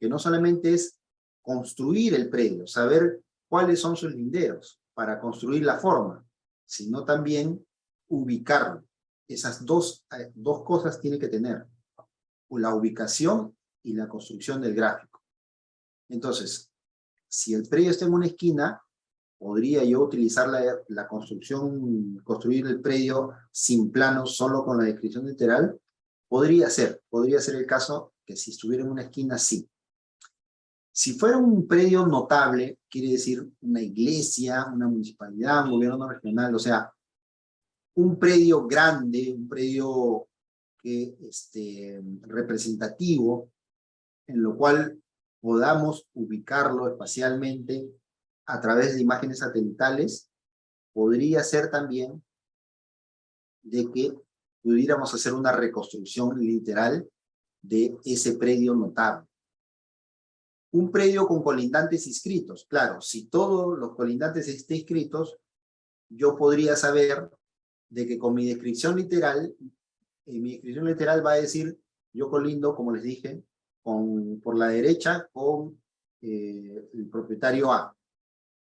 que no solamente es construir el predio, saber cuáles son sus linderos para construir la forma, sino también ubicarlo. Esas dos cosas tiene que tener, la ubicación y la construcción del gráfico. Entonces, si el predio está en una esquina, podría yo utilizar la construcción, construir el predio sin planos, solo con la descripción literal. Podría ser el caso que si estuviera en una esquina, sí. Si fuera un predio notable, quiere decir una iglesia, una municipalidad, un gobierno regional, o sea, un predio grande, un predio representativo, en lo cual podamos ubicarlo espacialmente a través de imágenes satelitales, podría ser también de que pudiéramos hacer una reconstrucción literal de ese predio notable. Un predio con colindantes inscritos. Claro, si todos los colindantes estén inscritos, yo podría saber de que con mi descripción literal, va a decir, yo colindo, como les dije, por la derecha con el propietario A,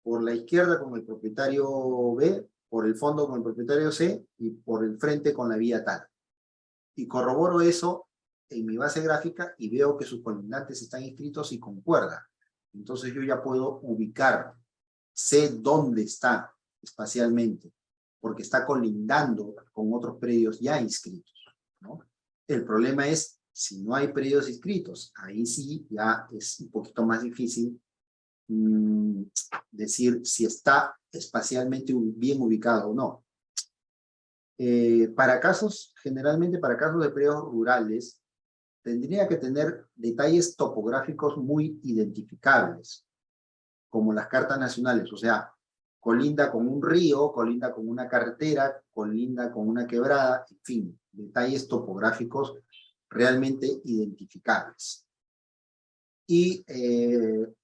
por la izquierda con el propietario B, por el fondo con el propietario C y por el frente con la vía tal. Y corroboro eso en mi base gráfica y veo que sus colindantes están inscritos y concuerdan. Entonces yo ya puedo ubicar, sé dónde está espacialmente, porque está colindando con otros predios ya inscritos, ¿no? El problema es, si no hay predios inscritos, ahí sí ya es un poquito más difícil decir si está espacialmente bien ubicado o no. Generalmente para casos de predios rurales, tendría que tener detalles topográficos muy identificables, como las cartas nacionales, o sea, colinda con un río, colinda con una carretera, colinda con una quebrada, en fin, detalles topográficos realmente identificables. Y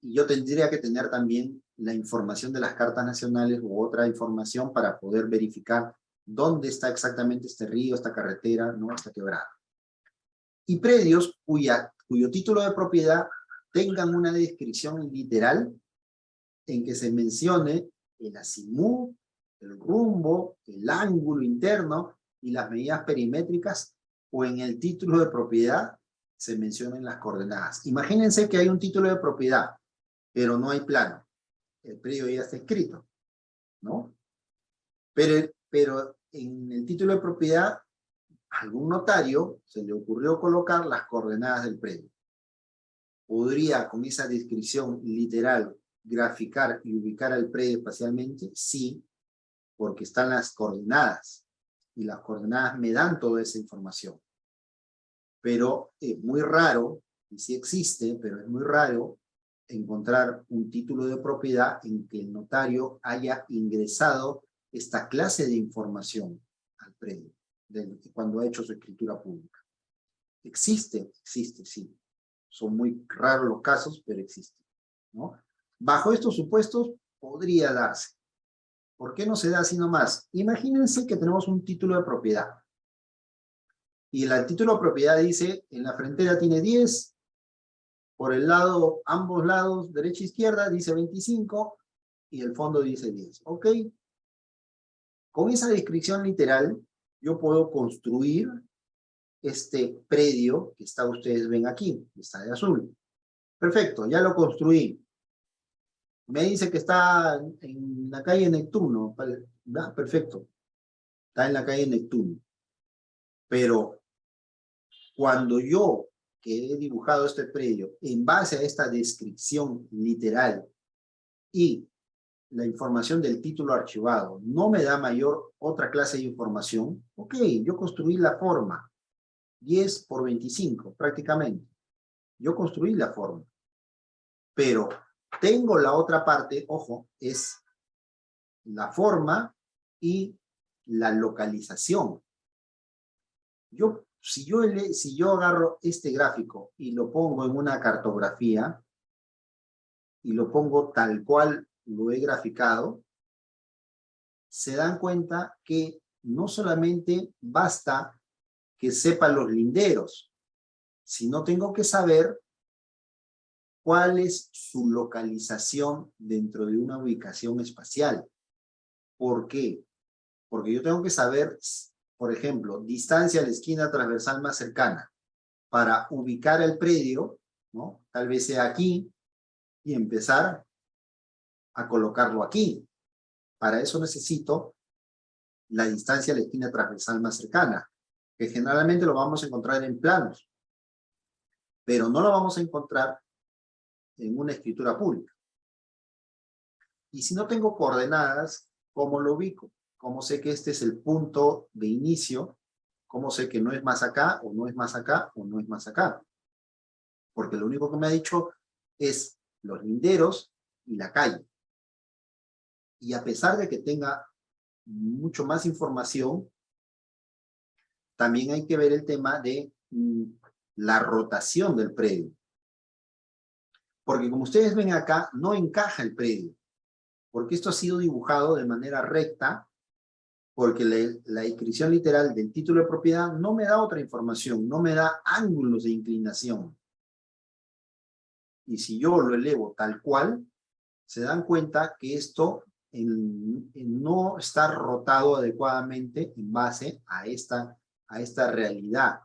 yo tendría que tener también la información de las cartas nacionales u otra información para poder verificar dónde está exactamente este río, esta carretera, ¿no? Esta quebrada. Y predios cuyo título de propiedad tengan una descripción literal en que se mencione el azimut, el rumbo, el ángulo interno y las medidas perimétricas o en el título de propiedad se mencionen las coordenadas. Imagínense que hay un título de propiedad, pero no hay plano. El predio ya está escrito, ¿no? Pero en el título de propiedad, a algún notario se le ocurrió colocar las coordenadas del predio. ¿Podría con esa descripción literal graficar y ubicar al predio espacialmente? Sí, porque están las coordenadas. Y las coordenadas me dan toda esa información. Pero es muy raro, y sí existe, pero es muy raro encontrar un título de propiedad en que el notario haya ingresado esta clase de información al predio, cuando ha hecho su escritura pública. Existe, sí. Son muy raros los casos, pero existen, ¿no? Bajo estos supuestos podría darse. ¿Por qué no se da así nomás? Imagínense que tenemos un título de propiedad. Y el título de propiedad dice, en la frontera tiene 10, por el lado, ambos lados, derecha e izquierda, dice 25, y el fondo dice 10. ¿Ok? Con esa descripción literal, yo puedo construir este predio que ustedes ven aquí, que está de azul. Perfecto, ya lo construí. Me dice que está en la calle Neptuno. Perfecto, está en la calle Neptuno. Pero cuando yo, que he dibujado este predio, en base a esta descripción literal y la información del título archivado no me da mayor otra clase de información, ok, yo construí la forma, 10 por 25 prácticamente. Yo construí la forma. Pero tengo la otra parte, ojo, es la forma y la localización. Si yo agarro este gráfico y lo pongo en una cartografía y lo pongo tal cual lo he graficado, se dan cuenta que no solamente basta que sepa los linderos, sino tengo que saber cuál es su localización dentro de una ubicación espacial. ¿Por qué? Porque yo tengo que saber, por ejemplo, distancia a la esquina transversal más cercana para ubicar el predio, ¿no? Tal vez sea aquí y empezar a colocarlo aquí. Para eso necesito la distancia a la esquina transversal más cercana, que generalmente lo vamos a encontrar en planos, pero no lo vamos a encontrar en una escritura pública. Y si no tengo coordenadas, ¿cómo lo ubico? ¿Cómo sé que este es el punto de inicio? ¿Cómo sé que no es más acá, o no es más acá, o no es más acá? Porque lo único que me ha dicho es los linderos y la calle. Y a pesar de que tenga mucho más información, también hay que ver el tema de la rotación del predio. Porque como ustedes ven acá, no encaja el predio. Porque esto ha sido dibujado de manera recta, porque la inscripción literal del título de propiedad no me da otra información, no me da ángulos de inclinación. Y si yo lo elevo tal cual, se dan cuenta que esto no está rotado adecuadamente en base a esta realidad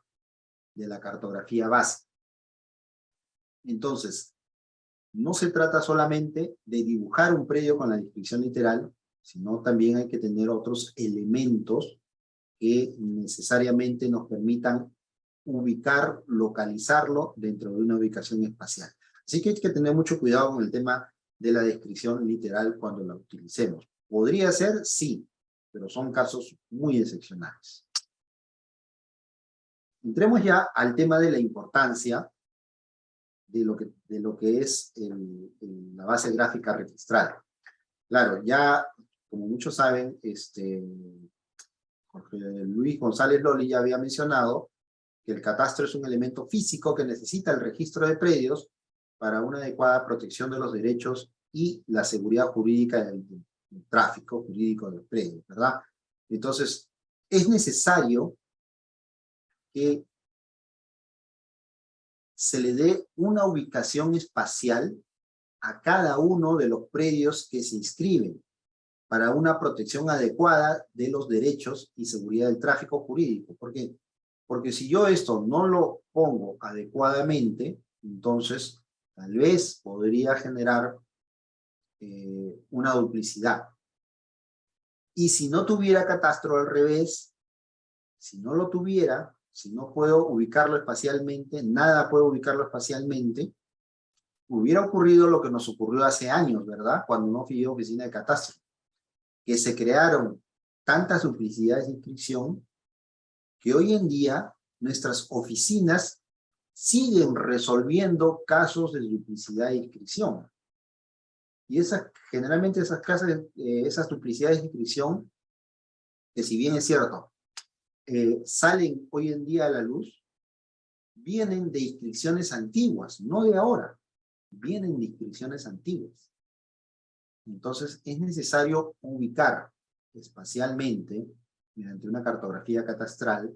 de la cartografía base. Entonces, no se trata solamente de dibujar un predio con la descripción literal, sino también hay que tener otros elementos que necesariamente nos permitan ubicar, localizarlo dentro de una ubicación espacial. Así que hay que tener mucho cuidado con el tema de la descripción literal cuando la utilicemos. ¿Podría ser? Sí, pero son casos muy excepcionales. Entremos ya al tema de la importancia de lo que es la base gráfica registral. Claro, ya, como muchos saben, Jorge Luis González Loli ya había mencionado que el catastro es un elemento físico que necesita el registro de predios para una adecuada protección de los derechos y la seguridad jurídica del tráfico jurídico del predio, ¿verdad? Entonces, es necesario que se le dé una ubicación espacial a cada uno de los predios que se inscriben para una protección adecuada de los derechos y seguridad del tráfico jurídico. ¿Por qué? Porque si yo esto no lo pongo adecuadamente, entonces tal vez podría generar una duplicidad. Y si no tuviera catastro al revés, si no lo tuviera, si no puedo ubicarlo espacialmente, nada puedo ubicarlo espacialmente, hubiera ocurrido lo que nos ocurrió hace años, ¿verdad? Cuando no fui oficina de catastro, que se crearon tantas duplicidades de inscripción que hoy en día nuestras oficinas siguen resolviendo casos de duplicidad de inscripción. Y generalmente esas duplicidades de inscripción, que si bien es cierto, salen hoy en día a la luz, vienen de inscripciones antiguas, no de ahora, vienen de inscripciones antiguas. Entonces es necesario ubicar espacialmente, mediante una cartografía catastral,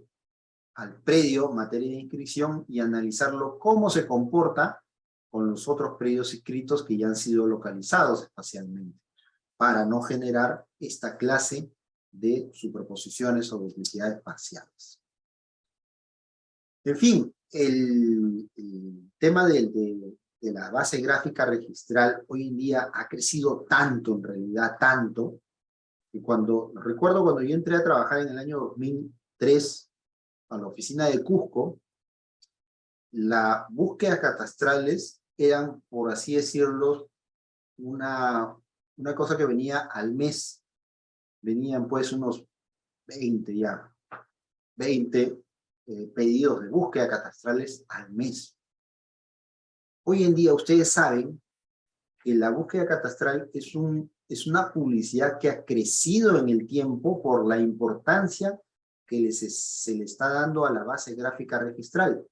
al predio materia de inscripción y analizarlo cómo se comporta con los otros predios inscritos que ya han sido localizados espacialmente, para no generar esta clase de superposiciones o duplicidades parciales. En fin, el tema de la base gráfica registral hoy en día ha crecido tanto, en realidad tanto, que recuerdo cuando yo entré a trabajar en el año 2003 a la oficina de Cusco, las búsquedas catastrales eran, por así decirlo, una cosa que venía al mes. Venían pues unos 20 pedidos de búsqueda catastrales al mes. Hoy en día ustedes saben que la búsqueda catastral es una publicidad que ha crecido en el tiempo por la importancia que se le está dando a la base gráfica registral.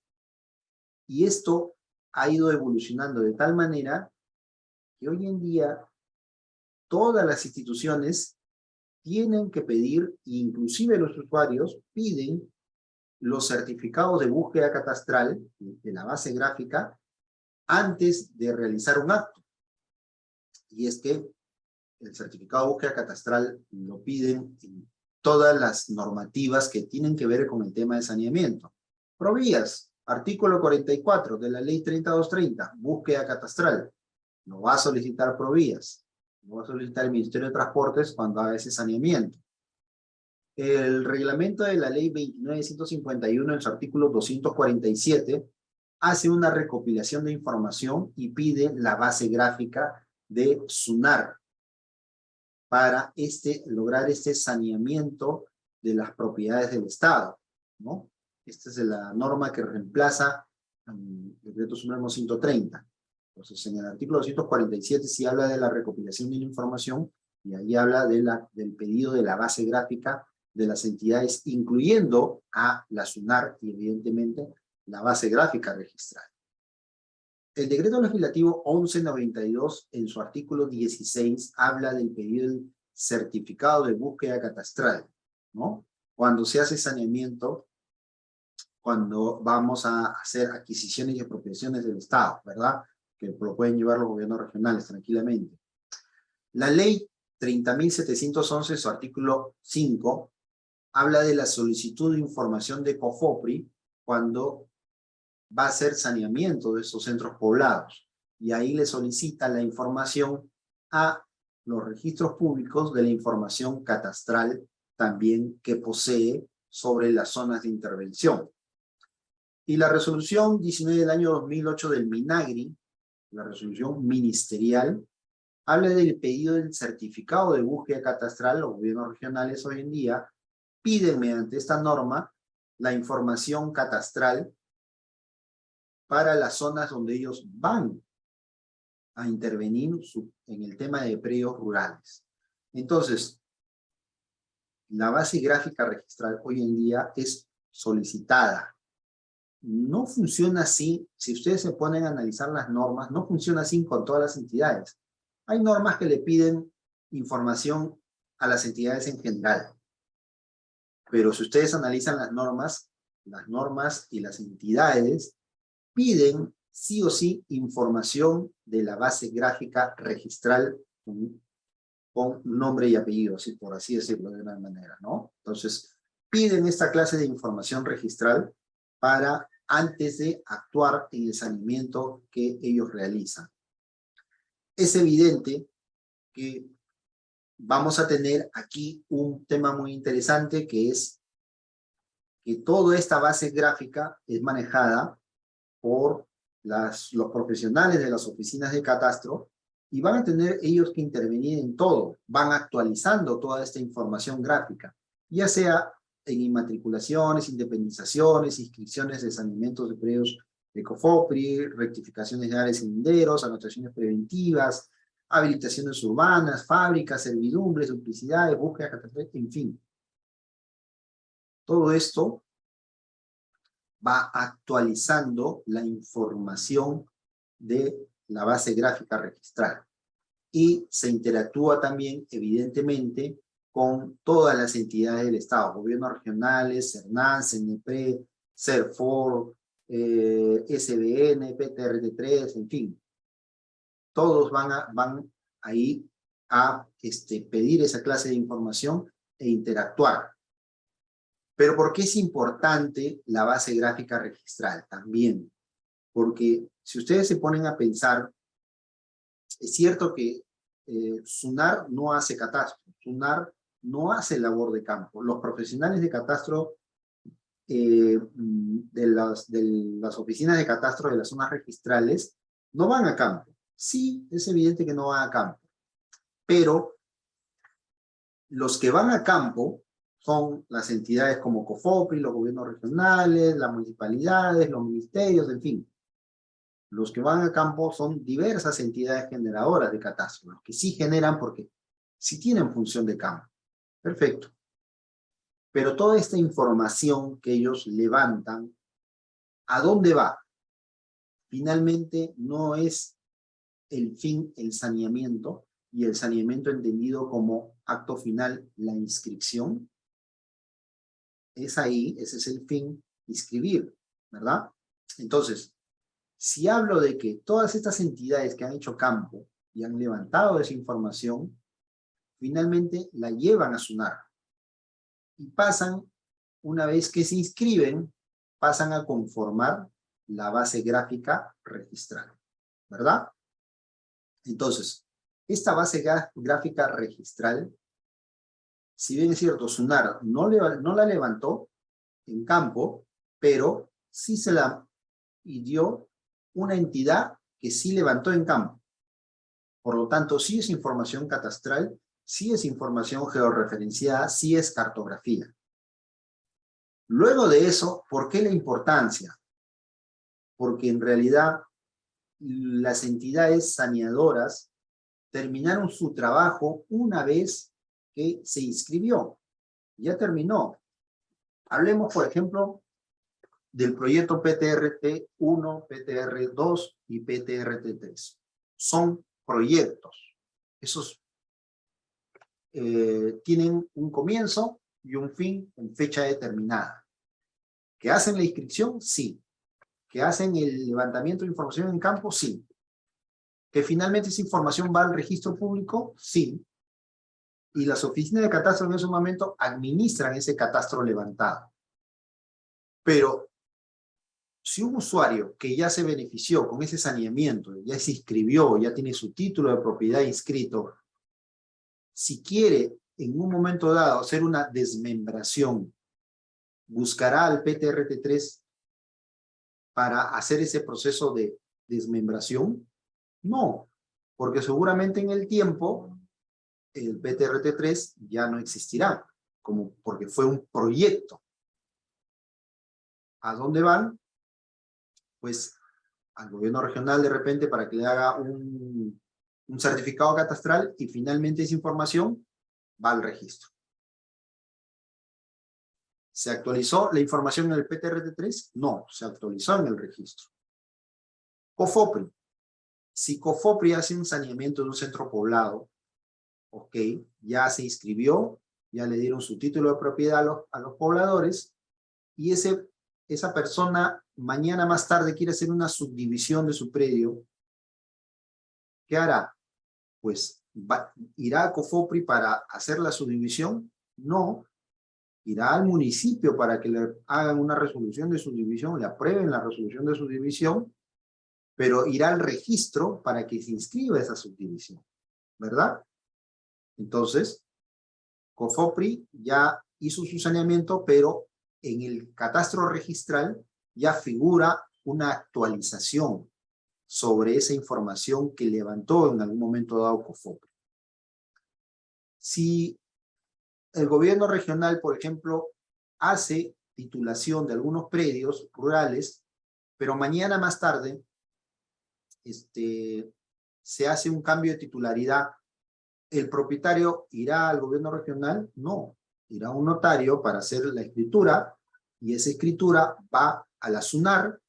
Y esto ha ido evolucionando de tal manera que hoy en día todas las instituciones tienen que pedir, inclusive los usuarios piden los certificados de búsqueda catastral de la base gráfica antes de realizar un acto. Y es que el certificado de búsqueda catastral lo piden en todas las normativas que tienen que ver con el tema de saneamiento. Provías, artículo 44 de la ley 3230, búsqueda catastral. Lo va a solicitar Provías, lo va a solicitar el Ministerio de Transportes cuando haga ese saneamiento. El reglamento de la ley 29.151 en su artículo 247 hace una recopilación de información y pide la base gráfica de SUNAR para lograr este saneamiento de las propiedades del Estado, ¿no? Esta es la norma que reemplaza el decreto supremo 130. Entonces, en el artículo 247 sí habla de la recopilación de la información y ahí habla del pedido de la base gráfica de las entidades, incluyendo a la SUNAR y evidentemente la base gráfica registral. El decreto legislativo 1192 en su artículo 16 habla del pedido del certificado de búsqueda catastral, ¿no? Cuando se hace saneamiento, cuando vamos a hacer adquisiciones y expropiaciones del Estado, ¿verdad? Que lo pueden llevar los gobiernos regionales tranquilamente. La ley 30.711, su artículo 5, habla de la solicitud de información de COFOPRI cuando va a hacer saneamiento de esos centros poblados. Y ahí le solicita la información a los registros públicos de la información catastral también que posee sobre las zonas de intervención. Y la resolución 19 del año 2008 del MINAGRI, la resolución ministerial, habla del pedido del certificado de búsqueda catastral. Los gobiernos regionales hoy en día piden mediante esta norma la información catastral para las zonas donde ellos van a intervenir en el tema de predios rurales. Entonces, la base gráfica registral hoy en día es solicitada. No funciona así, si ustedes se ponen a analizar las normas, no funciona así con todas las entidades. Hay normas que le piden información a las entidades en general. Pero si ustedes analizan las normas y las entidades piden sí o sí información de la base gráfica registral con nombre y apellido, así, por así decirlo de una manera, ¿no? Entonces, piden esta clase de información registral para antes de actuar en el saneamiento que ellos realizan. Es evidente que vamos a tener aquí un tema muy interesante, que es que toda esta base gráfica es manejada por los profesionales de las oficinas de catastro y van a tener ellos que intervenir en todo, van actualizando toda esta información gráfica, ya sea en inmatriculaciones, independizaciones, inscripciones de saneamientos de predios de COFOPRI, rectificaciones de áreas y linderos, anotaciones preventivas, habilitaciones urbanas, fábricas, servidumbres, duplicidades, búsqueda, en fin. Todo esto va actualizando la información de la base gráfica registral. Y se interactúa también, evidentemente, con todas las entidades del Estado, gobiernos regionales, CERNAN, CENEPRE, CERFOR, SBN, PTRT3, en fin. Todos van ahí a pedir esa clase de información e interactuar. Pero ¿por qué es importante la base gráfica registral? También, porque si ustedes se ponen a pensar, es cierto que SUNAR no hace catastro, SUNAR no hace labor de campo. Los profesionales de catastro de las oficinas de catastro de las zonas registrales no van a campo. Sí, es evidente que no van a campo, pero los que van a campo son las entidades como COFOPRI, los gobiernos regionales, las municipalidades, los ministerios, en fin. Los que van a campo son diversas entidades generadoras de catastro, los que sí generan porque sí tienen función de campo. Perfecto. Pero toda esta información que ellos levantan, ¿a dónde va? Finalmente no es el fin el saneamiento, y el saneamiento entendido como acto final, la inscripción. Es ahí, ese es el fin, inscribir, ¿verdad? Entonces, si hablo de que todas estas entidades que han hecho campo y han levantado esa información, finalmente la llevan a SUNAR. Y pasan, una vez que se inscriben, pasan a conformar la base gráfica registral, ¿verdad? Entonces, esta base gráfica registral, si bien es cierto, SUNAR no la levantó en campo, pero sí se la dio una entidad que sí levantó en campo. Por lo tanto, sí es información catastral, sí es información georreferenciada, sí es cartografía. Luego de eso, ¿por qué la importancia? Porque en realidad las entidades saneadoras terminaron su trabajo una vez que se inscribió. Ya terminó. Hablemos, por ejemplo, del proyecto PTRT-1, PTR-2 y PTRT-3. Son proyectos. Esos tienen un comienzo y un fin en fecha determinada. ¿Que hacen la inscripción? Sí. ¿Que hacen el levantamiento de información en campo? Sí. ¿Que finalmente esa información va al registro público? Sí. Y las oficinas de catastro en ese momento administran ese catastro levantado. Pero si un usuario que ya se benefició con ese saneamiento, ya se inscribió, ya tiene su título de propiedad inscrito, si quiere en un momento dado hacer una desmembración, ¿buscará al PTRT3 para hacer ese proceso de desmembración? No, porque seguramente en el tiempo el PTRT3 ya no existirá, porque fue un proyecto. ¿A dónde van? Pues al gobierno regional de repente para que le haga un certificado catastral y finalmente esa información va al registro. ¿Se actualizó la información en el PTRT3? No, se actualizó en el registro. COFOPRI. Si COFOPRI hace un saneamiento de un centro poblado, ok, ya se inscribió, ya le dieron su título de propiedad a los pobladores, y esa persona mañana más tarde quiere hacer una subdivisión de su predio, ¿qué hará? Pues irá a COFOPRI para hacer la subdivisión. No, irá al municipio para que le hagan una resolución de subdivisión, le aprueben la resolución de subdivisión, pero irá al registro para que se inscriba esa subdivisión, ¿verdad? Entonces, COFOPRI ya hizo su saneamiento, pero en el catastro registral ya figura una actualización sobre esa información que levantó en algún momento dado COFOPRI. Si el gobierno regional, por ejemplo, hace titulación de algunos predios rurales, pero mañana más tarde se hace un cambio de titularidad, ¿el propietario irá al gobierno regional? No, irá a un notario para hacer la escritura, y esa escritura va a la SUNAR,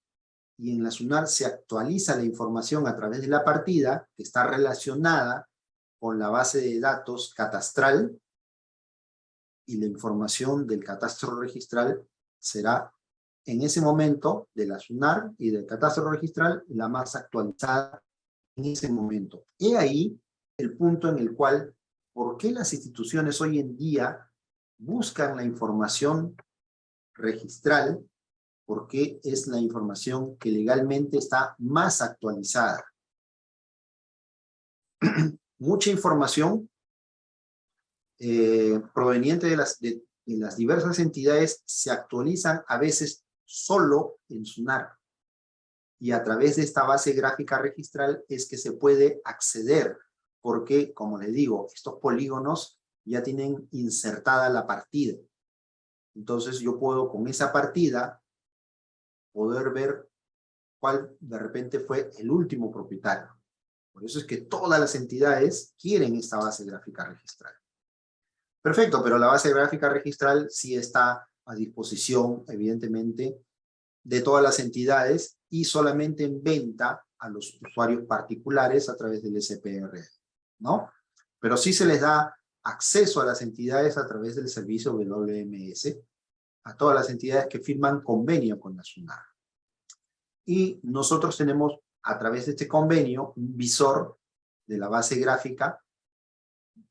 y en la SUNAR se actualiza la información a través de la partida que está relacionada con la base de datos catastral, y la información del catastro registral será en ese momento de la SUNAR y del catastro registral la más actualizada en ese momento. He ahí el punto en el cual, ¿por qué las instituciones hoy en día buscan la información registral? Porque es la información que legalmente está más actualizada. Mucha información proveniente de las diversas entidades se actualizan a veces solo en SUNAR. Y a través de esta base gráfica registral es que se puede acceder, porque, como les digo, estos polígonos ya tienen insertada la partida. Entonces yo puedo con esa partida poder ver cuál de repente fue el último propietario. Por eso es que todas las entidades quieren esta base gráfica registral. Perfecto, pero la base gráfica registral sí está a disposición, evidentemente, de todas las entidades y solamente en venta a los usuarios particulares a través del SPRL, ¿no? Pero sí se les da acceso a las entidades a través del servicio WMS, a todas las entidades que firman convenio con la SUNAR. Y nosotros tenemos a través de este convenio un visor de la base gráfica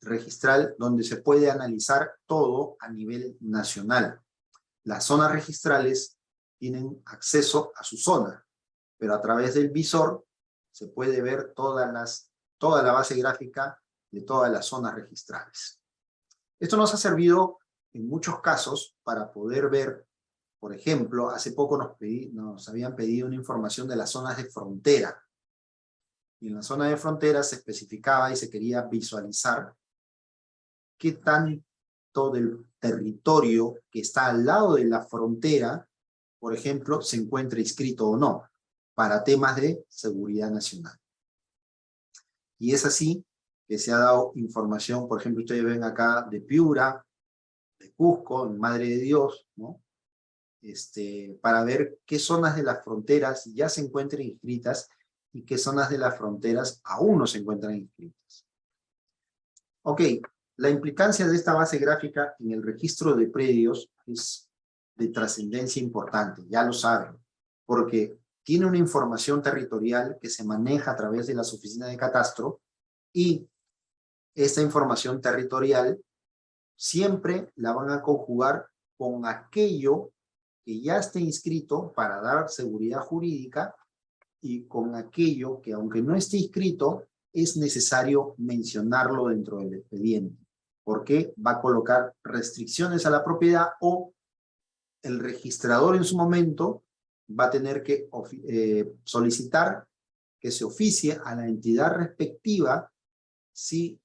registral donde se puede analizar todo a nivel nacional. Las zonas registrales tienen acceso a su zona, pero a través del visor se puede ver toda la base gráfica de todas las zonas registrales. Esto nos ha servido en muchos casos para poder ver, por ejemplo, hace poco nos habían pedido una información de las zonas de frontera. Y en la zona de frontera se especificaba y se quería visualizar qué tanto del territorio que está al lado de la frontera, por ejemplo, se encuentra inscrito o no, para temas de seguridad nacional. Y es así que se ha dado información, por ejemplo, ustedes ven acá de Piura, de Cusco, en Madre de Dios, ¿no? Para ver qué zonas de las fronteras ya se encuentran inscritas y qué zonas de las fronteras aún no se encuentran inscritas. Ok, la implicancia de esta base gráfica en el registro de predios es de trascendencia importante, ya lo saben, porque tiene una información territorial que se maneja a través de las oficinas de catastro, y esta información territorial siempre la van a conjugar con aquello que ya esté inscrito para dar seguridad jurídica, y con aquello que, aunque no esté inscrito, es necesario mencionarlo dentro del expediente, porque va a colocar restricciones a la propiedad, o el registrador en su momento va a tener que solicitar que se oficie a la entidad respectiva si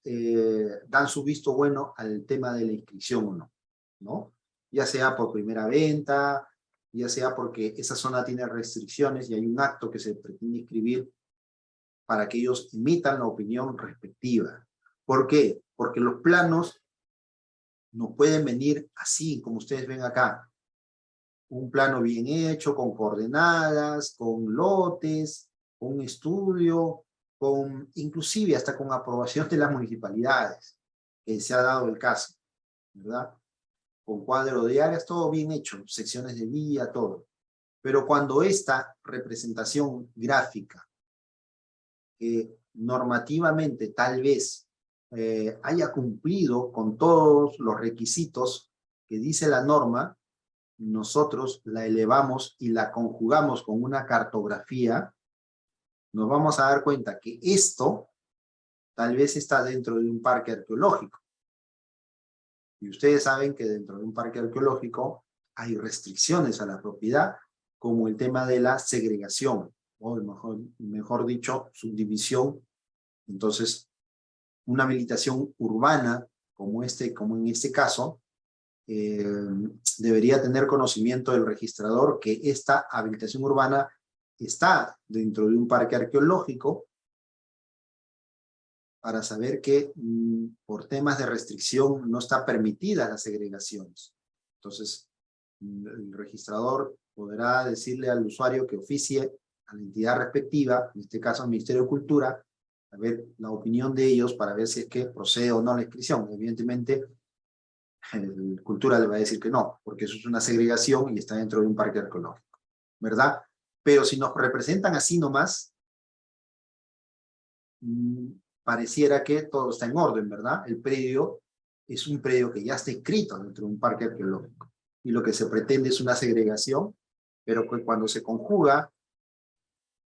dan su visto bueno al tema de la inscripción o no, ¿no? Ya sea por primera venta, ya sea porque esa zona tiene restricciones y hay un acto que se pretende inscribir para que ellos emitan la opinión respectiva. ¿Por qué? Porque los planos no pueden venir así, como ustedes ven acá. Un plano bien hecho, con coordenadas, con lotes, con un estudio, inclusive hasta con aprobación de las municipalidades, que se ha dado el caso, ¿verdad? Con cuadro de áreas, todo bien hecho, secciones de vía, todo. Pero cuando esta representación gráfica, que normativamente tal vez haya cumplido con todos los requisitos que dice la norma, nosotros la elevamos y la conjugamos con una cartografía, nos vamos a dar cuenta que esto tal vez está dentro de un parque arqueológico. Y ustedes saben que dentro de un parque arqueológico hay restricciones a la propiedad, como el tema de la segregación, o mejor dicho, subdivisión. Entonces, una habilitación urbana, como en este caso, debería tener conocimiento del registrador que esta habilitación urbana está dentro de un parque arqueológico, para saber que por temas de restricción no está permitida las segregaciones. Entonces, el registrador podrá decirle al usuario que oficie a la entidad respectiva, en este caso al Ministerio de Cultura, a ver la opinión de ellos para ver si es que procede o no la inscripción. Evidentemente, el Cultura le va a decir que no, porque eso es una segregación y está dentro de un parque arqueológico, ¿verdad? Pero si nos representan así nomás, pareciera que todo está en orden, ¿verdad? El predio es un predio que ya está inscrito dentro de un parque arqueológico. Y lo que se pretende es una segregación, pero que cuando se conjuga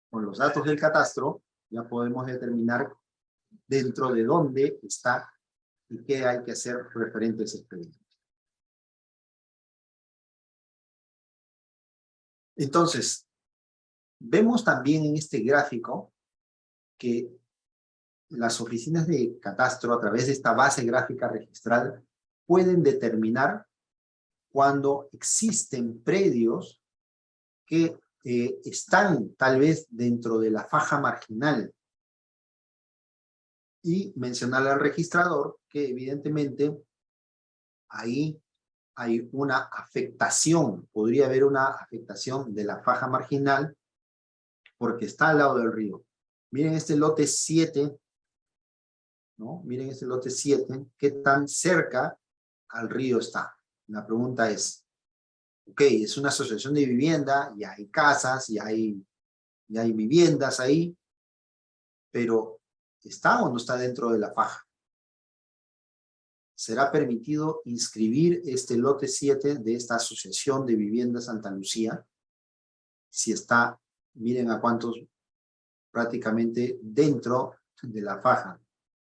con los datos del catastro, ya podemos determinar dentro de dónde está y qué hay que hacer referente a ese predio. Entonces, vemos también en este gráfico que las oficinas de catastro, a través de esta base gráfica registral, pueden determinar cuando existen predios que están tal vez dentro de la faja marginal, y mencionarle al registrador que evidentemente ahí hay una afectación, podría haber una afectación de la faja marginal porque está al lado del río. Miren este lote 7, ¿no? Miren este lote 7, ¿qué tan cerca al río está? La pregunta es, ok, es una asociación de vivienda, y hay casas, y hay viviendas ahí, pero ¿está o no está dentro de la faja? Será permitido inscribir este lote 7 de esta Asociación de Viviendas Santa Lucía, si está, miren a cuántos, prácticamente dentro de la faja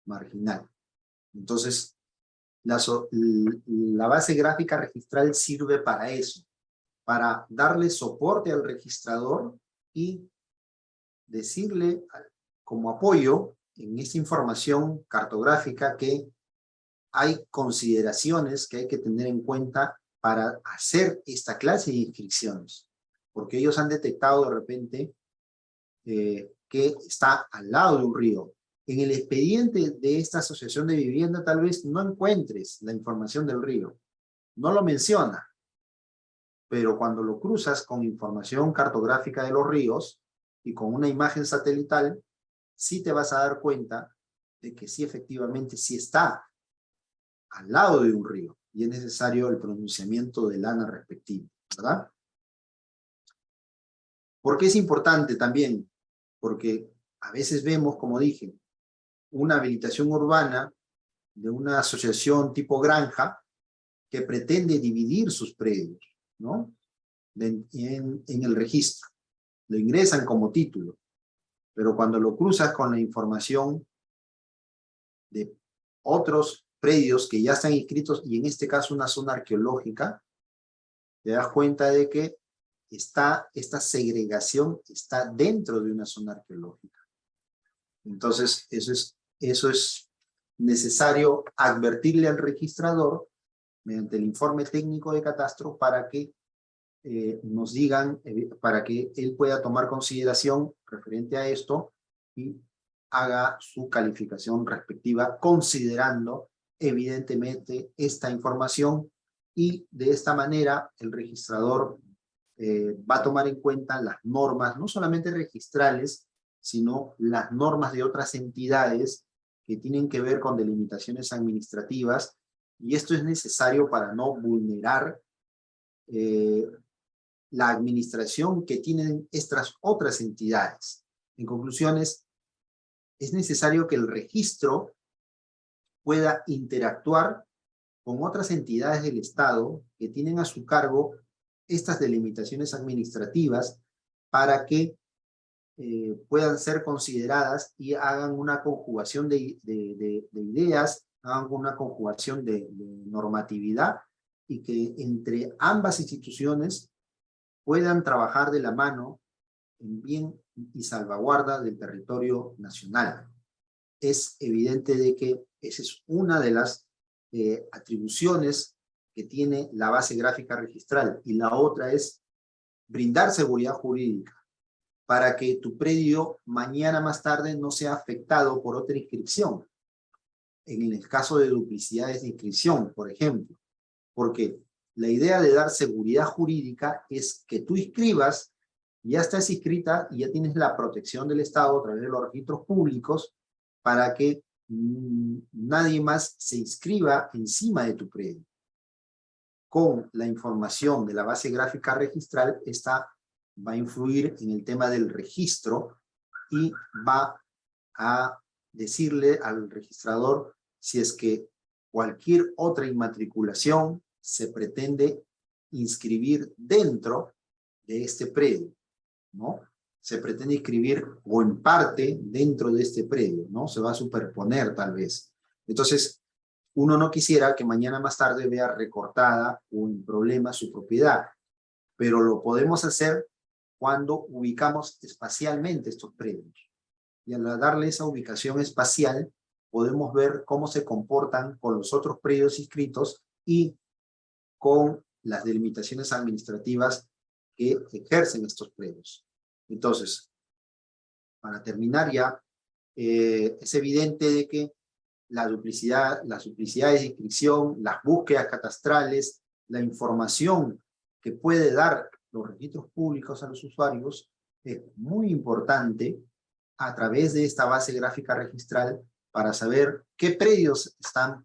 marginal. Entonces, la base gráfica registral sirve para eso, para darle soporte al registrador y decirle como apoyo en esta información cartográfica que hay consideraciones que hay que tener en cuenta para hacer esta clase de inscripciones, porque ellos han detectado de repente que está al lado de un río. En el expediente de esta asociación de vivienda tal vez no encuentres la información del río, no lo menciona, pero cuando lo cruzas con información cartográfica de los ríos y con una imagen satelital, sí te vas a dar cuenta de que sí, efectivamente, sí está al lado de un río, y es necesario el pronunciamiento del ANA respectivo, ¿verdad? ¿Por qué es importante también? Porque a veces vemos, como dije, una habilitación urbana de una asociación tipo granja que pretende dividir sus predios, ¿no? En el registro. Lo ingresan como título, pero cuando lo cruzas con la información de otros predios que ya están inscritos, y en este caso una zona arqueológica, te das cuenta de que esta segregación está dentro de una zona arqueológica. Entonces, eso es necesario advertirle al registrador mediante el informe técnico de catastro para que nos digan, para que él pueda tomar consideración referente a esto y haga su calificación respectiva, considerando evidentemente esta información, y de esta manera el registrador va a tomar en cuenta las normas, no solamente registrales, sino las normas de otras entidades que tienen que ver con delimitaciones administrativas, y esto es necesario para no vulnerar la administración que tienen estas otras entidades. En conclusiones, es necesario que el registro pueda interactuar con otras entidades del Estado que tienen a su cargo estas delimitaciones administrativas para que puedan ser consideradas y hagan una conjugación de ideas, hagan una conjugación de normatividad y que entre ambas instituciones puedan trabajar de la mano en bien y salvaguarda del territorio nacional. Es evidente de que esa es una de las atribuciones que tiene la base gráfica registral, y la otra es brindar seguridad jurídica para que tu predio mañana más tarde no sea afectado por otra inscripción. En el caso de duplicidades de inscripción, por ejemplo, porque la idea de dar seguridad jurídica es que tú inscribas, ya estás inscrita y ya tienes la protección del Estado a través de los registros públicos para que nadie más se inscriba encima de tu predio. Con la información de la base gráfica registral, esta va a influir en el tema del registro y va a decirle al registrador si es que cualquier otra inmatriculación se pretende inscribir dentro de este predio, ¿no? Se pretende inscribir o en parte dentro de este predio, ¿no? Se va a superponer tal vez. Entonces, uno no quisiera que mañana más tarde vea recortada o en problema su propiedad, pero lo podemos hacer cuando ubicamos espacialmente estos predios. Y al darle esa ubicación espacial, podemos ver cómo se comportan con los otros predios inscritos y con las delimitaciones administrativas que ejercen estos predios. Entonces, para terminar ya, es evidente de que las duplicidades de inscripción, las búsquedas catastrales, la información que puede dar los registros públicos a los usuarios es muy importante a través de esta base gráfica registral para saber qué predios están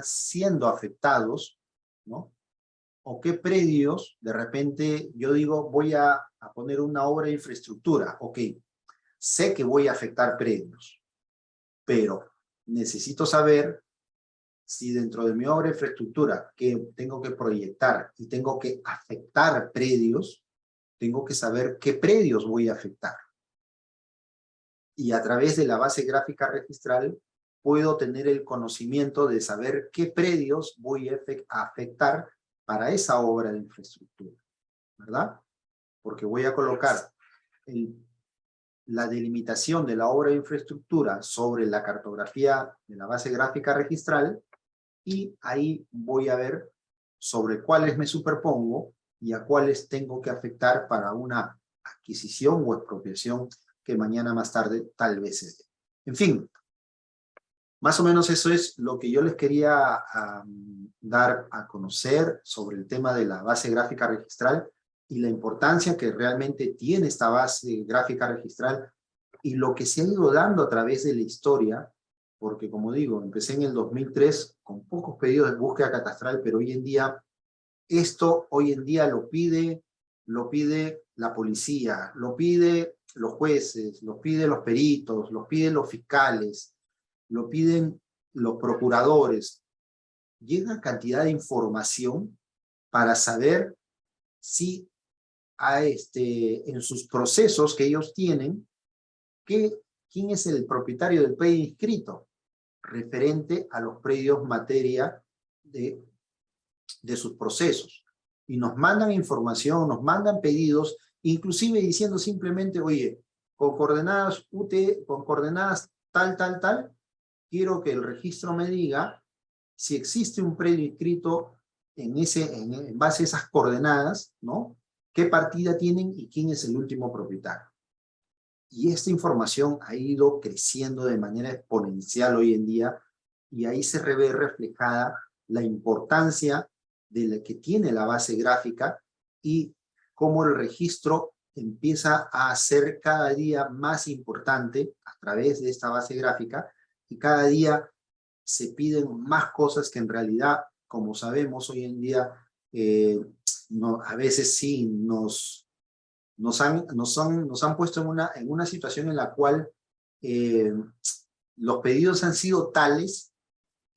siendo afectados, ¿no? O qué predios, de repente, yo digo, voy a poner una obra de infraestructura. Ok, sé que voy a afectar predios, pero necesito saber si dentro de mi obra de infraestructura que tengo que proyectar y tengo que afectar predios, tengo que saber qué predios voy a afectar. Y a través de la base gráfica registral puedo tener el conocimiento de saber qué predios voy a afectar para esa obra de infraestructura, ¿verdad? Porque voy a colocar la delimitación de la obra de infraestructura sobre la cartografía de la base gráfica registral y ahí voy a ver sobre cuáles me superpongo y a cuáles tengo que afectar para una adquisición o expropiación que mañana más tarde tal vez se dé. En fin, más o menos eso es lo que yo les quería dar a conocer sobre el tema de la base gráfica registral y la importancia que realmente tiene esta base gráfica registral y lo que se ha ido dando a través de la historia, porque como digo, empecé en el 2003 con pocos pedidos de búsqueda catastral, pero hoy en día, lo pide la policía, lo pide los jueces, lo piden los peritos, lo piden los fiscales, lo piden los procuradores. Llega cantidad de información para saber si en sus procesos que ellos tienen, quién es el propietario del predio inscrito, referente a los predios materia de sus procesos. Y nos mandan información, nos mandan pedidos, inclusive diciendo simplemente, oye, con coordenadas con coordenadas tal, quiero que el registro me diga si existe un predio inscrito en base a esas coordenadas, ¿no? ¿Qué partida tienen y quién es el último propietario? Y esta información ha ido creciendo de manera exponencial hoy en día y ahí se ve reflejada la importancia de la que tiene la base gráfica y cómo el registro empieza a ser cada día más importante a través de esta base gráfica y cada día se piden más cosas que en realidad, como sabemos hoy en día, a veces sí nos han puesto en una situación en la cual los pedidos han sido tales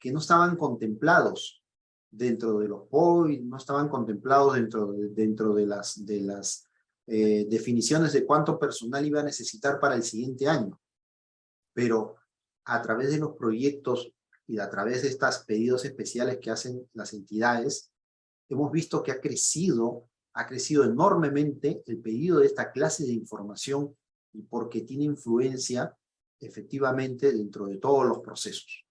que no estaban contemplados dentro de los POI, no estaban contemplados dentro de las definiciones de cuánto personal iba a necesitar para el siguiente año. Pero a través de los proyectos y a través de estos pedidos especiales que hacen las entidades, hemos visto que ha crecido enormemente el pedido de esta clase de información y porque tiene influencia efectivamente dentro de todos los procesos.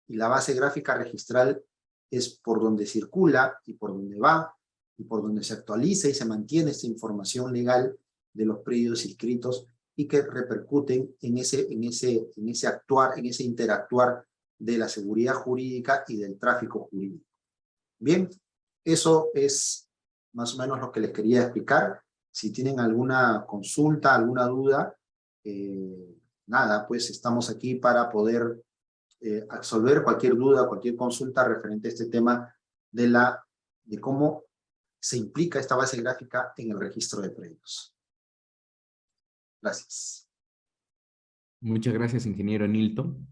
Y la base gráfica registral es por donde circula y por donde va y por donde se actualiza y se mantiene esta información legal de los predios inscritos y que repercuten en ese actuar, en ese interactuar de la seguridad jurídica y del tráfico jurídico. Bien, eso es más o menos lo que les quería explicar. Si tienen alguna consulta, alguna duda, nada, pues estamos aquí para poder absolver cualquier duda, cualquier consulta referente a este tema de cómo se implica esta base gráfica en el registro de predios. Gracias. Muchas gracias, ingeniero Nilton.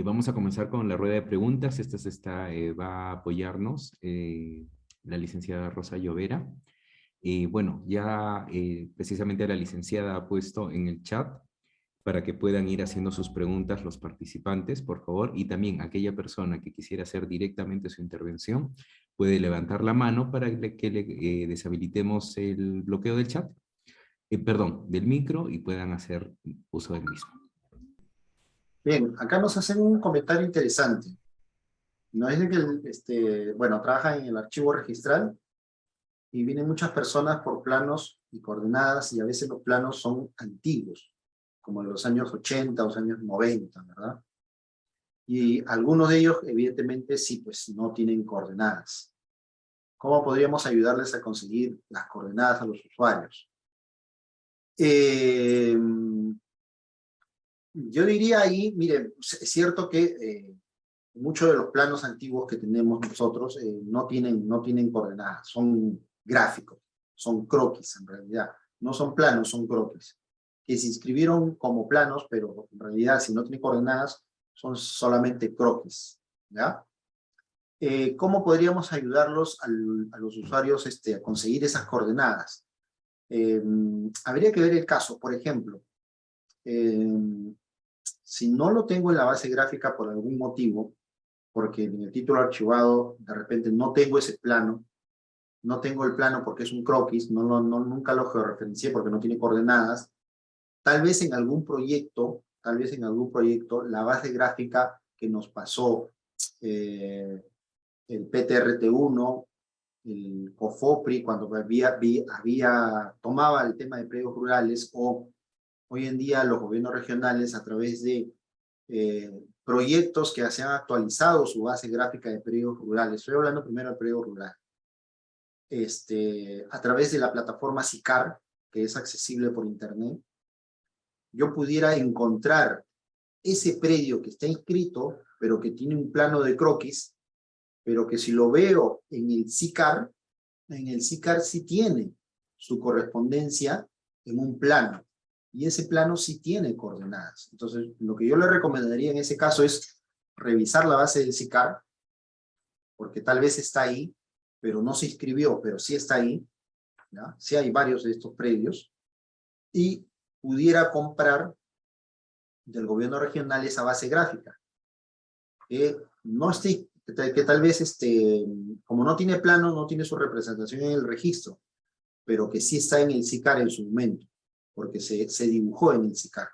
Vamos a comenzar con la rueda de preguntas. Va a apoyarnos la licenciada Rosa Llovera. Bueno, ya precisamente la licenciada ha puesto en el chat para que puedan ir haciendo sus preguntas los participantes, por favor, y también aquella persona que quisiera hacer directamente su intervención puede levantar la mano para que le deshabilitemos el bloqueo del chat, perdón, del micro, y puedan hacer uso del mismo. Bien, acá nos hacen un comentario interesante. Nos dicen que, bueno, trabajan en el archivo registral y vienen muchas personas por planos y coordenadas y a veces los planos son antiguos, como de los años 80 o los años 90, ¿verdad? Y algunos de ellos, evidentemente, sí, pues no tienen coordenadas. ¿Cómo podríamos ayudarles a conseguir las coordenadas a los usuarios? Yo diría ahí, miren, es cierto que muchos de los planos antiguos que tenemos nosotros no tienen coordenadas, son gráficos, son croquis en realidad, no son planos, son croquis, que se inscribieron como planos, pero en realidad si no tienen coordenadas son solamente croquis, ¿ya? ¿Cómo podríamos ayudarlos a los usuarios a conseguir esas coordenadas? Habría que ver el caso, por ejemplo, si no lo tengo en la base gráfica por algún motivo, porque en el título archivado de repente no tengo ese plano, no tengo el plano porque es un croquis, nunca lo georreferencié porque no tiene coordenadas, tal vez en algún proyecto, la base gráfica que nos pasó el PTRT1, el COFOPRI, cuando tomaba el tema de predios rurales, o hoy en día los gobiernos regionales a través de proyectos que se han actualizado su base gráfica de predios rurales. Estoy hablando primero del predio rural. A través de la plataforma SICAR, que es accesible por internet, yo pudiera encontrar ese predio que está inscrito, pero que tiene un plano de croquis, pero que si lo veo en el SICAR sí tiene su correspondencia en un plano. Y ese plano sí tiene coordenadas. Entonces, lo que yo le recomendaría en ese caso es revisar la base del SICAR, porque tal vez está ahí, pero no se inscribió, pero sí está ahí, ¿ya? Sí hay varios de estos predios, y pudiera comprar del gobierno regional esa base gráfica. Que tal vez, como no tiene plano, no tiene su representación en el registro, pero que sí está en el SICAR en su momento, porque se dibujó en el SICAR.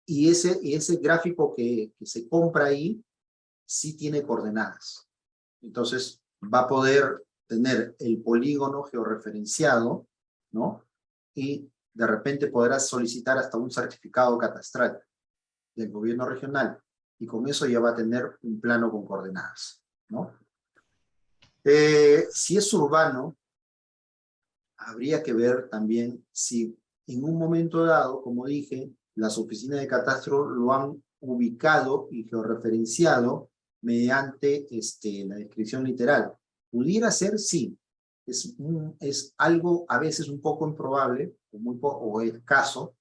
Y ese gráfico que se compra ahí, sí tiene coordenadas. Entonces, va a poder tener el polígono georreferenciado, ¿no? Y de repente podrá solicitar hasta un certificado catastral del gobierno regional. Y con eso ya va a tener un plano con coordenadas, ¿no? Si es urbano, habría que ver también si en un momento dado, como dije, las oficinas de catastro lo han ubicado y georreferenciado mediante la descripción literal. Pudiera ser, sí. Es algo a veces un poco improbable o escaso,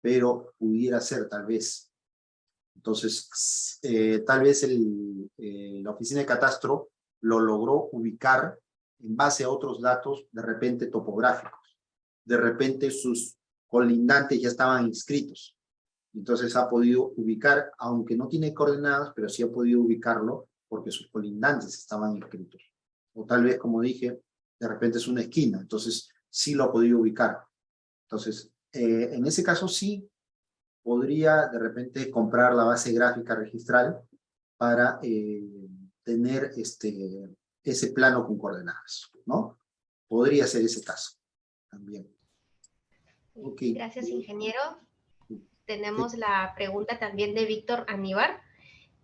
pero pudiera ser tal vez. Entonces, tal vez la oficina de catastro lo logró ubicar en base a otros datos, de repente topográficos. De repente sus colindantes ya estaban inscritos. Entonces ha podido ubicar, aunque no tiene coordenadas, pero sí ha podido ubicarlo porque sus colindantes estaban inscritos. O tal vez, como dije, de repente es una esquina, entonces sí lo ha podido ubicar. Entonces, en ese caso sí podría de repente comprar la base gráfica registral para tener ese plano con coordenadas, ¿no? Podría ser ese caso también. Okay. Gracias, ingeniero. Sí. Tenemos la pregunta también de Víctor Aníbar.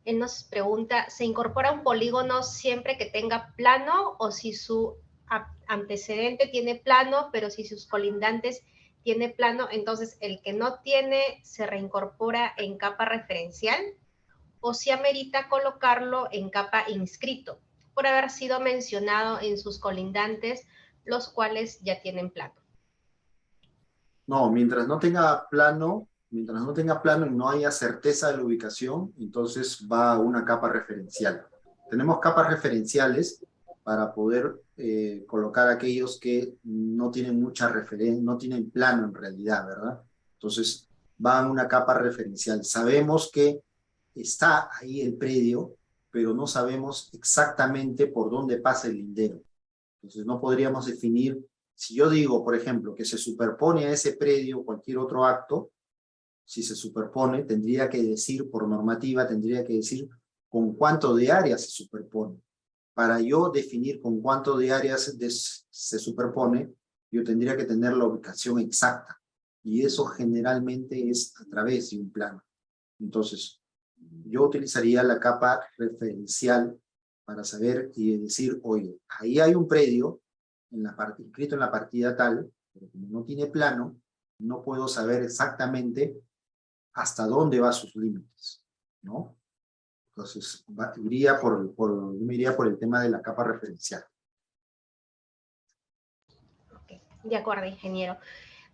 Él nos pregunta, ¿se incorpora un polígono siempre que tenga plano o si su antecedente tiene plano, pero si sus colindantes tiene plano, entonces el que no tiene se reincorpora en capa referencial? ¿O si amerita colocarlo en capa inscrito por haber sido mencionado en sus colindantes, los cuales ya tienen plano? No, mientras no tenga plano y no haya certeza de la ubicación, entonces va a una capa referencial. Tenemos capas referenciales para poder colocar aquellos que no tienen mucha referencia, no tienen plano en realidad, ¿verdad? Entonces va a una capa referencial. Sabemos que está ahí el predio, pero no sabemos exactamente por dónde pasa el lindero. Entonces no podríamos definir. Si yo digo, por ejemplo, que se superpone a ese predio cualquier otro acto, si se superpone, tendría que decir, por normativa, tendría que decir con cuánto de área se superpone. Para yo definir con cuánto de área se superpone, yo tendría que tener la ubicación exacta. Y eso generalmente es a través de un plano. Entonces, yo utilizaría la capa referencial para saber y decir, oye, ahí hay un predio, inscrito en la partida tal, pero como no tiene plano, no puedo saber exactamente hasta dónde va sus límites, ¿no? Entonces, yo me iría por el tema de la capa referencial. Okay. De acuerdo, ingeniero.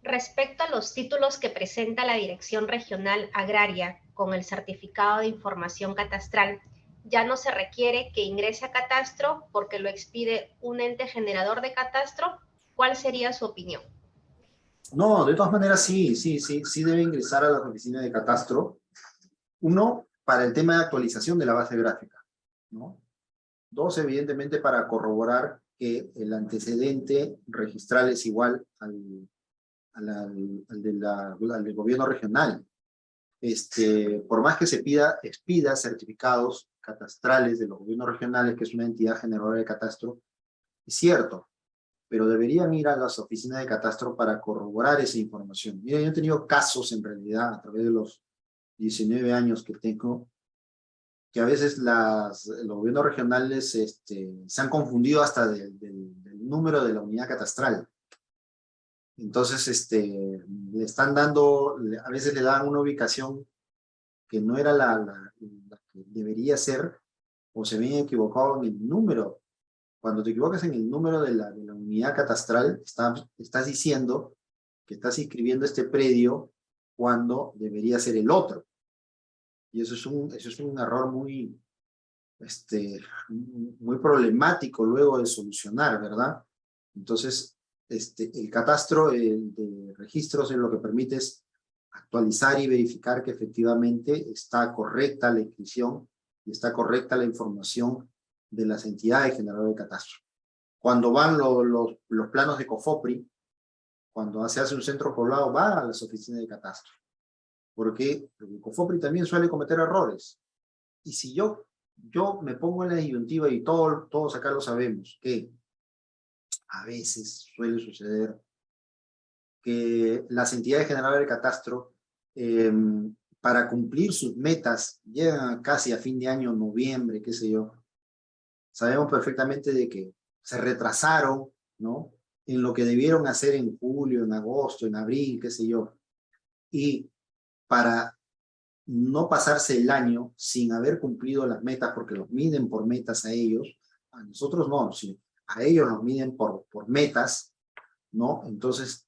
Respecto a los títulos que presenta la Dirección Regional Agraria con el certificado de información catastral, ya no se requiere que ingrese a catastro porque lo expide un ente generador de catastro. ¿Cuál sería su opinión? No, de todas maneras sí debe ingresar a la oficina de catastro. Uno, para el tema de actualización de la base gráfica, ¿no? Dos, evidentemente para corroborar que el antecedente registral es igual al del gobierno regional. Por más que se expida certificados catastrales de los gobiernos regionales, que es una entidad generadora de catastro, es cierto, pero deberían ir a las oficinas de catastro para corroborar esa información. Mira, yo he tenido casos en realidad a través de los 19 años que tengo, que a veces los gobiernos regionales se han confundido hasta del número de la unidad catastral. Entonces, le están dando, a veces le dan una ubicación que no era la que debería ser, o se habían equivocado en el número. Cuando te equivocas en el número de la unidad catastral, estás diciendo que estás inscribiendo este predio cuando debería ser el otro. Y eso es un error muy problemático luego de solucionar, ¿verdad? Entonces, el catastro de registros lo que permite es actualizar y verificar que efectivamente está correcta la inscripción y está correcta la información de las entidades generadoras de catastro. Cuando van los planos de COFOPRI, cuando se hace un centro poblado, va a las oficinas de catastro. Porque el COFOPRI también suele cometer errores. Y si yo me pongo en la disyuntiva, y todos acá lo sabemos, que a veces suele suceder que las entidades generadoras de catastro, para cumplir sus metas, llegan casi a fin de año, noviembre, qué sé yo. Sabemos perfectamente de que se retrasaron, ¿no? En lo que debieron hacer en julio, en agosto, en abril, qué sé yo. Y para no pasarse el año sin haber cumplido las metas, porque los miden por metas a ellos, a nosotros no, sí, a ellos los miden por metas, ¿no? Entonces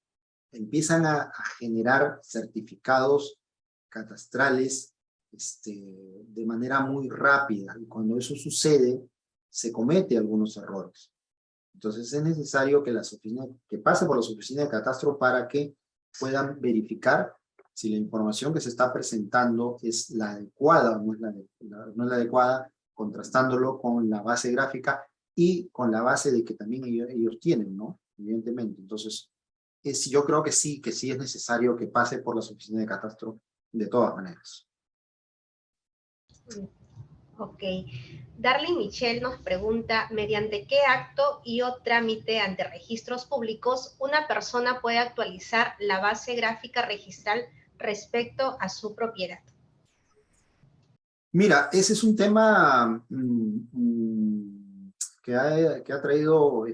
empiezan a generar certificados catastrales de manera muy rápida. Y cuando eso sucede, se comete algunos errores. Entonces es necesario que pase por las oficinas de catastro para que puedan verificar si la información que se está presentando es la adecuada o no es no es la adecuada, contrastándolo con la base gráfica y con la base de que también ellos tienen, ¿no? Evidentemente. Entonces, yo creo que sí es necesario que pase por las oficinas de catastro de todas maneras. Ok. Darling Michelle nos pregunta, ¿mediante qué acto y o trámite ante registros públicos una persona puede actualizar la base gráfica registral respecto a su propiedad? Mira, ese es un tema que ha traído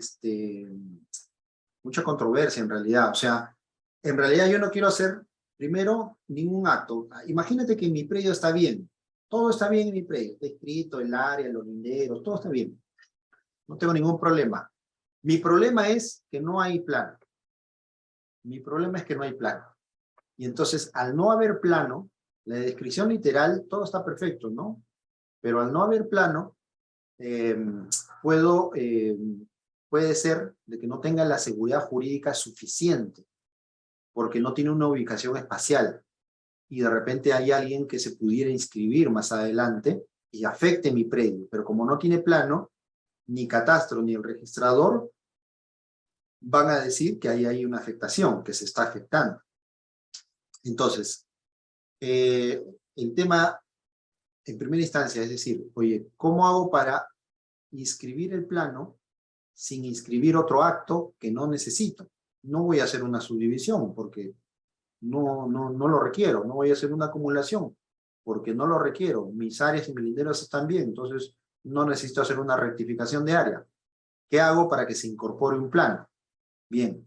mucha controversia en realidad. O sea, en realidad yo no quiero hacer, primero, ningún acto. Imagínate que mi predio está bien. Todo está bien en mi predio. Está escrito, el área, los linderos, todo está bien. No tengo ningún problema. Mi problema es que no hay plano. Mi problema es que no hay plano. Y entonces, al no haber plano, la descripción literal, todo está perfecto, ¿no? Pero al no haber plano, puede ser de que no tenga la seguridad jurídica suficiente, porque no tiene una ubicación espacial. Y de repente hay alguien que se pudiera inscribir más adelante y afecte mi predio. Pero como no tiene plano, ni catastro ni el registrador van a decir que ahí hay una afectación, que se está afectando. Entonces, el tema en primera instancia es decir, oye, ¿cómo hago para inscribir el plano sin inscribir otro acto que no necesito? No voy a hacer una subdivisión porque no lo requiero. No voy a hacer una acumulación porque no lo requiero. Mis áreas y mis linderos están bien, entonces no necesito hacer una rectificación de área. ¿Qué hago para que se incorpore un plano? Bien,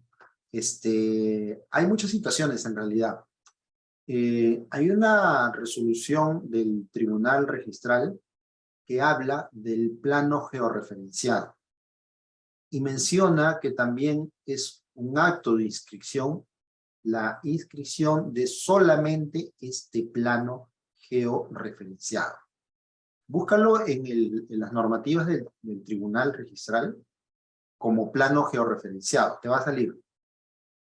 hay muchas situaciones en realidad. Hay una resolución del Tribunal Registral que habla del plano georreferenciado y menciona que también es un acto de inscripción la inscripción de solamente este plano georreferenciado. Búscalo en las normativas del Tribunal Registral como plano georreferenciado, te va a salir.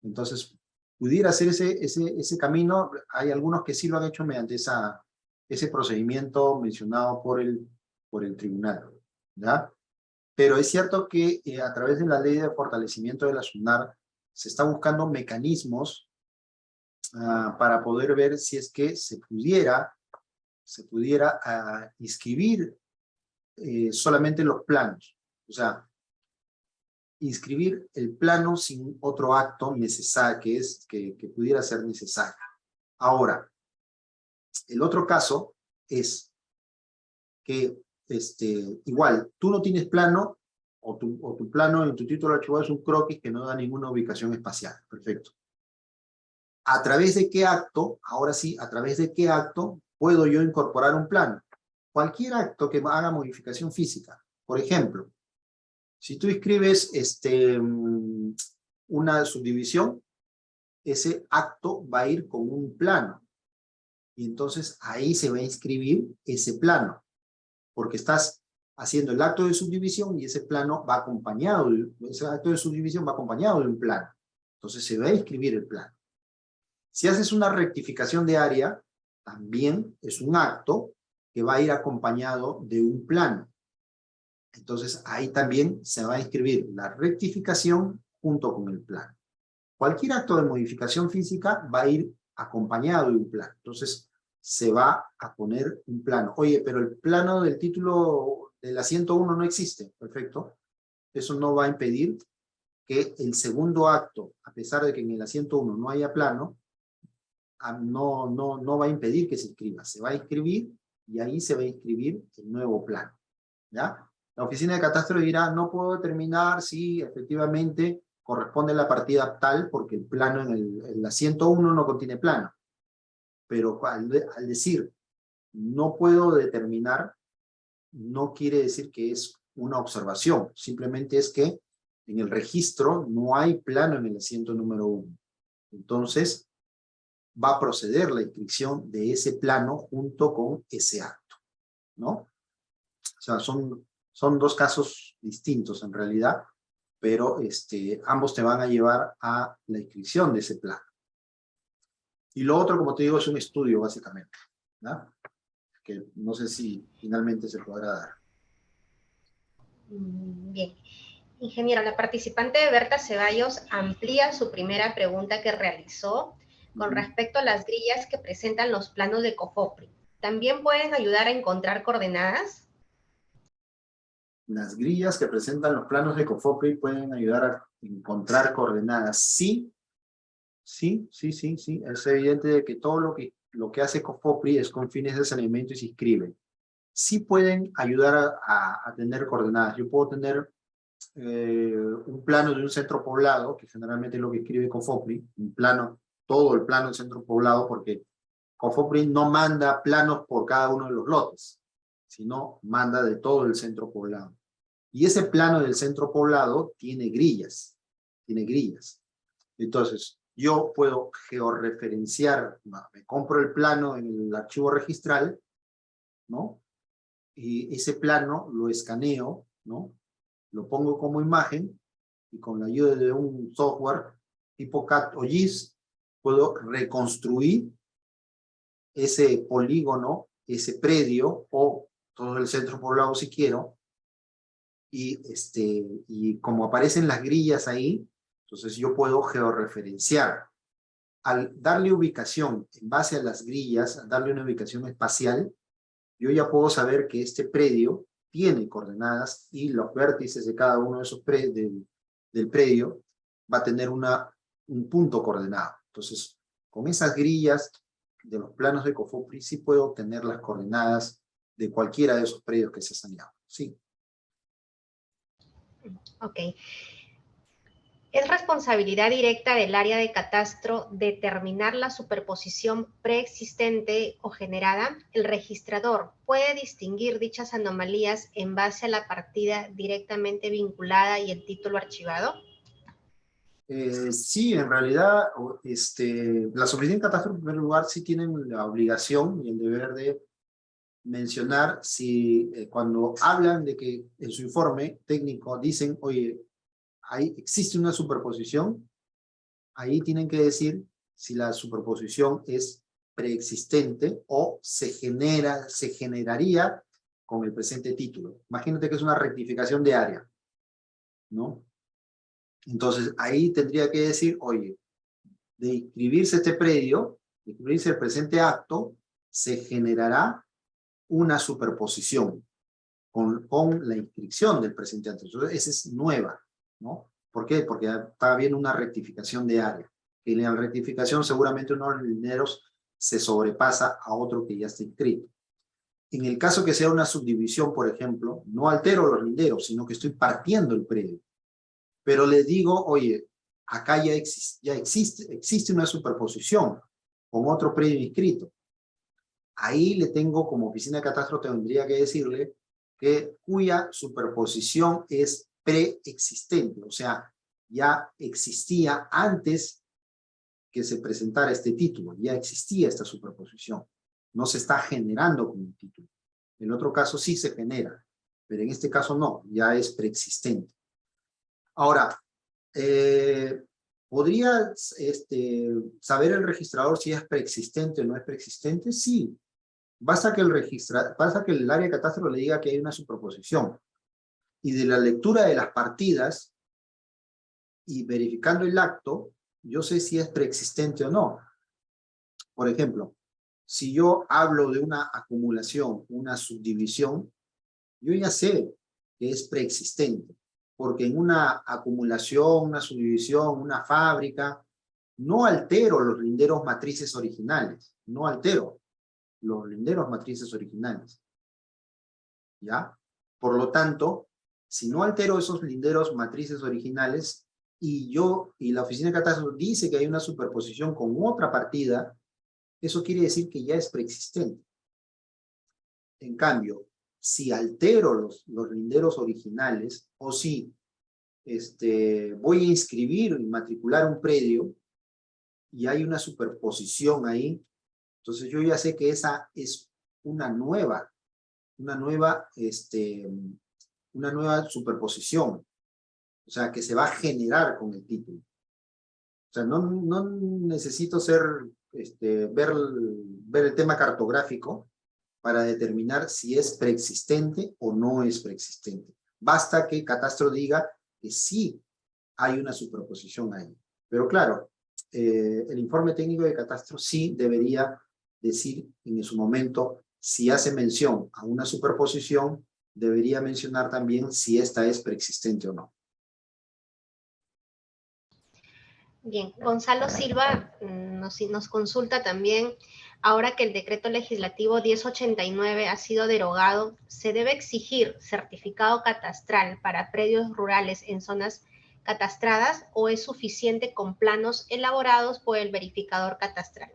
Entonces, pudiera hacer ese camino. Hay algunos que sí lo han hecho mediante ese procedimiento mencionado por el tribunal, ¿ya? Pero es cierto que a través de la ley de fortalecimiento de la SUNAR se está buscando mecanismos para poder ver si es que se pudiera inscribir solamente los planos. O sea, inscribir el plano sin otro acto necesario, que pudiera ser necesario. Ahora, el otro caso es que igual, tú no tienes plano, o tu plano en tu título archivado es un croquis que no da ninguna ubicación espacial. Perfecto. ¿A través de qué acto? Ahora sí, ¿a través de qué acto puedo yo incorporar un plano? Cualquier acto que haga modificación física. Por ejemplo, si tú escribes una subdivisión, ese acto va a ir con un plano. Y entonces ahí se va a inscribir ese plano. Porque estás haciendo el acto de subdivisión y ese plano va acompañado, ese acto de subdivisión va acompañado de un plano. Entonces se va a inscribir el plano. Si haces una rectificación de área, también es un acto que va a ir acompañado de un plano. Entonces ahí también se va a inscribir la rectificación junto con el plano. Cualquier acto de modificación física va a ir acompañado de un plano. Entonces se va a poner un plano. Oye, pero el plano del título de la 101 no existe. Perfecto. Eso no va a impedir que el segundo acto, a pesar de que en el 101 no haya plano, no va a impedir que se inscriba. Se va a inscribir y ahí se va a inscribir el nuevo plano. ¿Ya? La oficina de catastro dirá, no puedo determinar si efectivamente corresponde a la partida tal, porque el plano en la 101 no contiene plano. Pero al decir, no puedo determinar, no quiere decir que es una observación. Simplemente es que en el registro no hay plano en el asiento número 1. Entonces, va a proceder la inscripción de ese plano junto con ese acto, ¿no? O sea, son dos casos distintos en realidad, pero ambos te van a llevar a la inscripción de ese plano. Y lo otro, como te digo, es un estudio básicamente, ¿no? Que no sé si finalmente se podrá dar. Bien. Ingeniero, la participante Berta Ceballos amplía su primera pregunta que realizó con respecto a las grillas que presentan los planos de COFOPRI. ¿También pueden ayudar a encontrar coordenadas? Las grillas que presentan los planos de COFOPRI pueden ayudar a encontrar coordenadas. Sí. Es evidente de que todo lo que hace COFOPRI es con fines de saneamiento y se inscribe. Sí pueden ayudar a tener coordenadas. Yo puedo tener un plano de un centro poblado, que generalmente es lo que escribe COFOPRI, un plano, todo el plano del centro poblado, porque COFOPRI no manda planos por cada uno de los lotes, sino manda de todo el centro poblado. Y ese plano del centro poblado tiene grillas. Entonces, yo puedo georreferenciar, me compro el plano en el archivo registral, ¿no? Y ese plano lo escaneo, ¿no? Lo pongo como imagen y con la ayuda de un software tipo CAD o GIS puedo reconstruir ese polígono, ese predio o todo el centro poblado si quiero. Y como aparecen las grillas ahí, entonces yo puedo georreferenciar. Al darle ubicación en base a las grillas, al darle una ubicación espacial, yo ya puedo saber que este predio tiene coordenadas y los vértices de cada uno de esos del predio va a tener un punto coordenado. Entonces, con esas grillas de los planos de COFOPRI sí puedo obtener las coordenadas de cualquiera de esos predios que se ha saneado. Sí. Ok. ¿Es responsabilidad directa del área de catastro determinar la superposición preexistente o generada? ¿El registrador puede distinguir dichas anomalías en base a la partida directamente vinculada y el título archivado? Sí, en realidad, las oficinas de catastro en primer lugar sí tienen la obligación y el deber de mencionar si cuando hablan de que en su informe técnico dicen, oye, ahí existe una superposición, ahí tienen que decir si la superposición es preexistente o se generaría con el presente título. Imagínate que es una rectificación de área, ¿no? Entonces ahí tendría que decir, oye, de inscribirse este predio, de inscribirse el presente acto, se generará una superposición con la inscripción del presente acto. Entonces esa es nueva, ¿no? ¿Por qué? Porque está habiendo una rectificación de área. Y en la rectificación seguramente uno de los lineros se sobrepasa a otro que ya está inscrito. En el caso que sea una subdivisión, por ejemplo, no altero los linderos, sino que estoy partiendo el predio. Pero le digo, oye, acá ya existe una superposición con otro predio inscrito. Ahí le tengo, como oficina de catastro, tendría que decirle que cuya superposición es preexistente, o sea, ya existía antes que se presentara este título, ya existía esta superposición, no se está generando con el título. En el otro caso sí se genera, pero en este caso no, ya es preexistente. Ahora, ¿podría saber el registrador si es preexistente o no es preexistente? Sí. Basta que el área de catastro le diga que hay una superposición. Y de la lectura de las partidas y verificando el acto, yo sé si es preexistente o no. Por ejemplo, si yo hablo de una acumulación, una subdivisión, yo ya sé que es preexistente. Porque en una acumulación, una subdivisión, una fábrica, no altero los linderos matrices originales. No altero los linderos matrices originales. ¿Ya? Por lo tanto, si no altero esos linderos matrices originales y la oficina de catastro dice que hay una superposición con otra partida, eso quiere decir que ya es preexistente. En cambio, si altero los linderos originales o si voy a inscribir y matricular un predio y hay una superposición ahí, entonces yo ya sé que esa es una nueva superposición, o sea, que se va a generar con el título. O sea, no necesito ver el tema cartográfico para determinar si es preexistente o no es preexistente. Basta que Catastro diga que sí hay una superposición ahí. Pero claro, el informe técnico de Catastro sí debería decir en su momento, si hace mención a una superposición, debería mencionar también si esta es preexistente o no. Bien, Gonzalo Silva nos consulta también, ahora que el decreto legislativo 1089 ha sido derogado, ¿se debe exigir certificado catastral para predios rurales en zonas catastradas o es suficiente con planos elaborados por el verificador catastral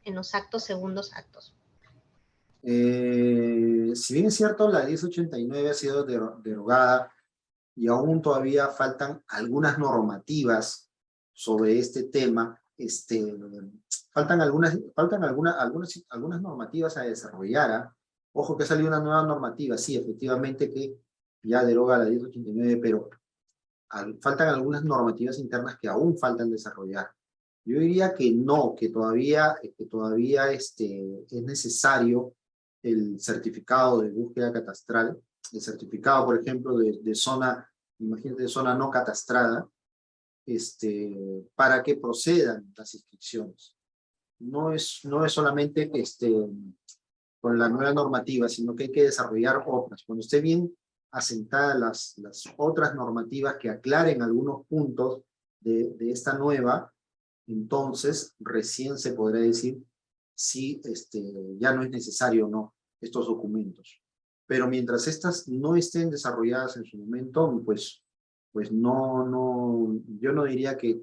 en los segundos actos? Si bien es cierto, la 1089 ha sido derogada y aún todavía faltan algunas normativas sobre este tema, faltan algunas normativas a desarrollar. ¿Ah? Ojo que ha salido una nueva normativa, sí, efectivamente que ya deroga la 1089, pero faltan algunas normativas internas que aún faltan desarrollar. Yo diría que no, que todavía es necesario el certificado de búsqueda catastral, el certificado, por ejemplo, de zona, imagínate, zona no catastrada, para que procedan las inscripciones. No es solamente con la nueva normativa, sino que hay que desarrollar otras. Cuando esté bien asentadas las otras normativas que aclaren algunos puntos de esta nueva, entonces recién se podrá decir si ya no es necesario o no estos documentos. Pero mientras estas no estén desarrolladas en su momento, pues yo no diría que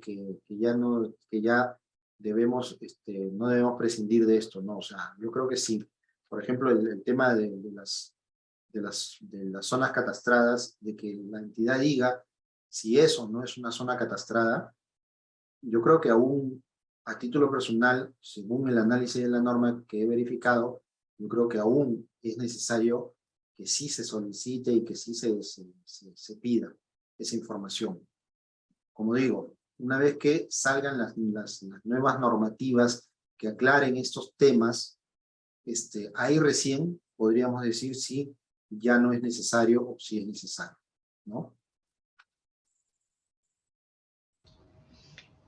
ya debemos, no debemos prescindir de esto, ¿no? O sea, yo creo que sí. Por ejemplo, el tema de las zonas catastradas, de que la entidad diga si eso no es una zona catastrada, yo creo que aún, a título personal, según el análisis de la norma que he verificado, yo creo que aún es necesario que sí se solicite y que sí se pida esa información. Como digo, una vez que salgan las nuevas normativas que aclaren estos temas, ahí recién podríamos decir si ya no es necesario o si es necesario, ¿no?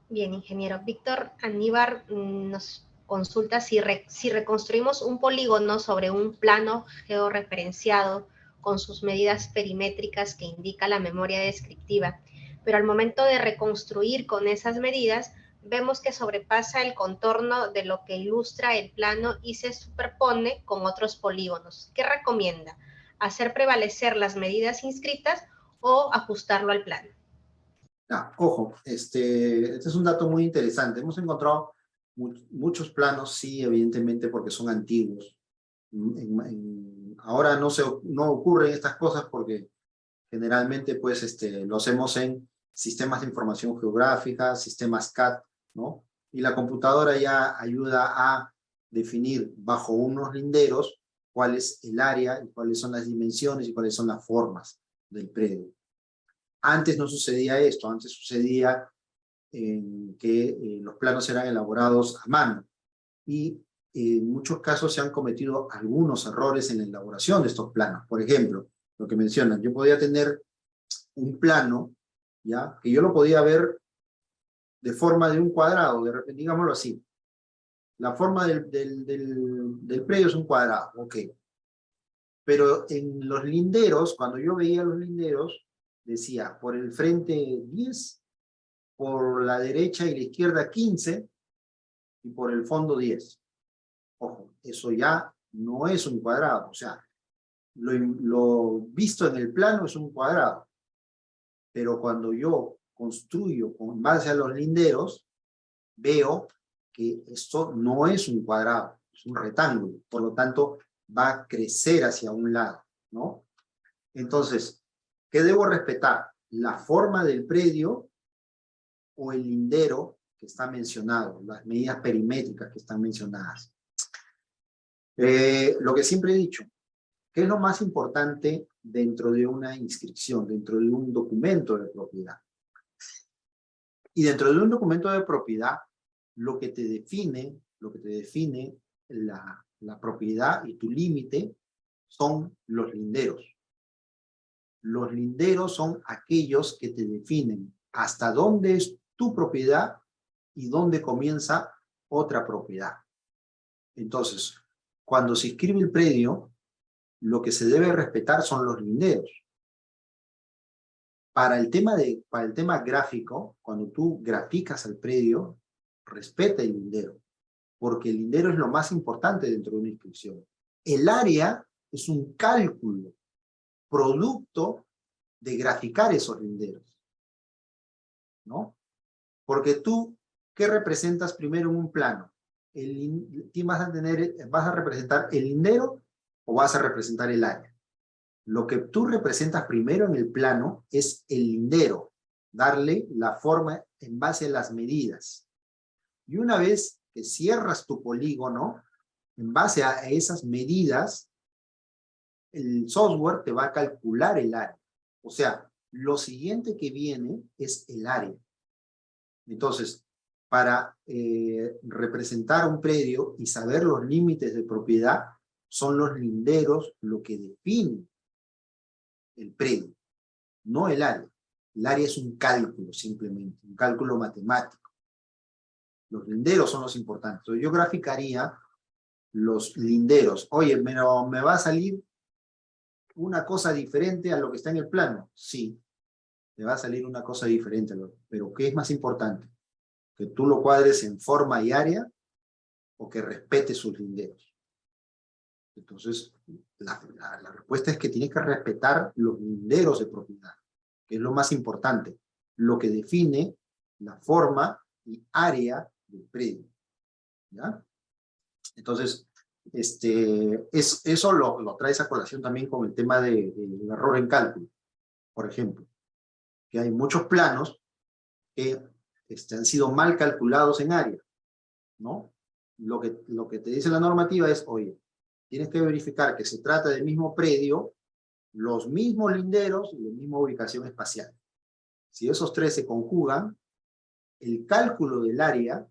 Bien, ingeniero. Víctor Aníbar nos consulta si reconstruimos un polígono sobre un plano georreferenciado con sus medidas perimétricas que indica la memoria descriptiva, pero al momento de reconstruir con esas medidas, vemos que sobrepasa el contorno de lo que ilustra el plano y se superpone con otros polígonos. ¿Qué recomienda? ¿Hacer prevalecer las medidas inscritas o ajustarlo al plano? Ojo, este es un dato muy interesante. Hemos encontrado muchos planos, sí, evidentemente, porque son antiguos. Ahora no ocurren estas cosas porque generalmente pues, lo hacemos en sistemas de información geográfica, sistemas CAD, ¿no? Y la computadora ya ayuda a definir bajo unos linderos cuál es el área, y cuáles son las dimensiones y cuáles son las formas del predio. Antes no sucedía esto, antes sucedía que los planos eran elaborados a mano y en muchos casos se han cometido algunos errores en la elaboración de estos planos. Por ejemplo, lo que mencionan, yo podía tener un plano, ¿ya? Que yo lo podía ver de forma de un cuadrado, de repente, digámoslo así. La forma del predio es un cuadrado, ok. Pero en los linderos, cuando yo veía los linderos, decía, por el frente 10, por la derecha y la izquierda 15, y por el fondo 10. Ojo, eso ya no es un cuadrado, o sea, lo visto en el plano es un cuadrado, pero cuando yo construyo con base a los linderos, veo que esto no es un cuadrado, es un rectángulo, por lo tanto va a crecer hacia un lado, ¿no? Entonces, ¿qué debo respetar? ¿La forma del predio o el lindero que está mencionado, las medidas perimétricas que están mencionadas. Lo que siempre he dicho, ¿qué es lo más importante dentro de una inscripción, dentro de un documento de propiedad? Y dentro de un documento de propiedad, lo que te define la propiedad y tu límite son los linderos. Los linderos son aquellos que te definen hasta dónde es tu propiedad y dónde comienza otra propiedad. Entonces, cuando se inscribe el predio, lo que se debe respetar son los linderos. Para el tema gráfico, cuando tú graficas el predio, respeta el lindero, porque el lindero es lo más importante dentro de una inscripción. El área es un cálculo, producto de graficar esos linderos, ¿no? Porque tú, ¿qué representas primero en un plano? ¿Vas a representar el lindero o vas a representar el área? Lo que tú representas primero en el plano es el lindero, darle la forma en base a las medidas. Y una vez que cierras tu polígono, en base a esas medidas, el software te va a calcular el área. O sea, lo siguiente que viene es el área. Entonces, para representar un predio y saber los límites de propiedad, son los linderos lo que definen el predio, no el área. El área es un cálculo simplemente, un cálculo matemático. Los linderos son los importantes. Entonces, yo graficaría los linderos. Oye, pero ¿me va a salir una cosa diferente a lo que está en el plano? Sí, te va a salir una cosa diferente. Pero ¿qué es más importante? ¿Que tú lo cuadres en forma y área o que respete sus linderos? Entonces, la respuesta es que tienes que respetar los linderos de propiedad, que es lo más importante, lo que define la forma y área del predio. ¿Ya? Entonces, eso lo traes a colación también con el tema del error en cálculo. Por ejemplo, que hay muchos planos que han sido mal calculados en área, ¿no? Lo que te dice la normativa es, oye, tienes que verificar que se trata del mismo predio, los mismos linderos y la misma ubicación espacial. Si esos tres se conjugan, el cálculo del área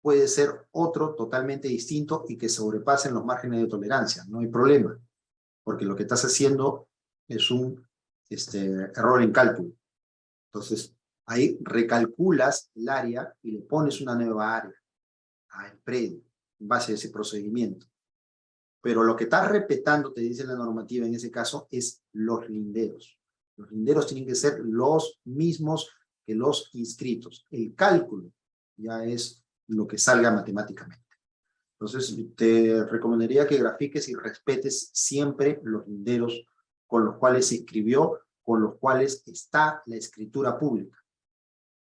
puede ser otro totalmente distinto y que sobrepasen los márgenes de tolerancia. No hay problema, porque lo que estás haciendo es un error en cálculo. Entonces, ahí recalculas el área y le pones una nueva área al predio en base a ese procedimiento. Pero lo que estás respetando, te dice la normativa en ese caso, es los linderos. Los linderos tienen que ser los mismos que los inscritos. El cálculo ya es lo que salga matemáticamente. Entonces, te recomendaría que grafiques y respetes siempre los linderos con los cuales se inscribió, con los cuales está la escritura pública,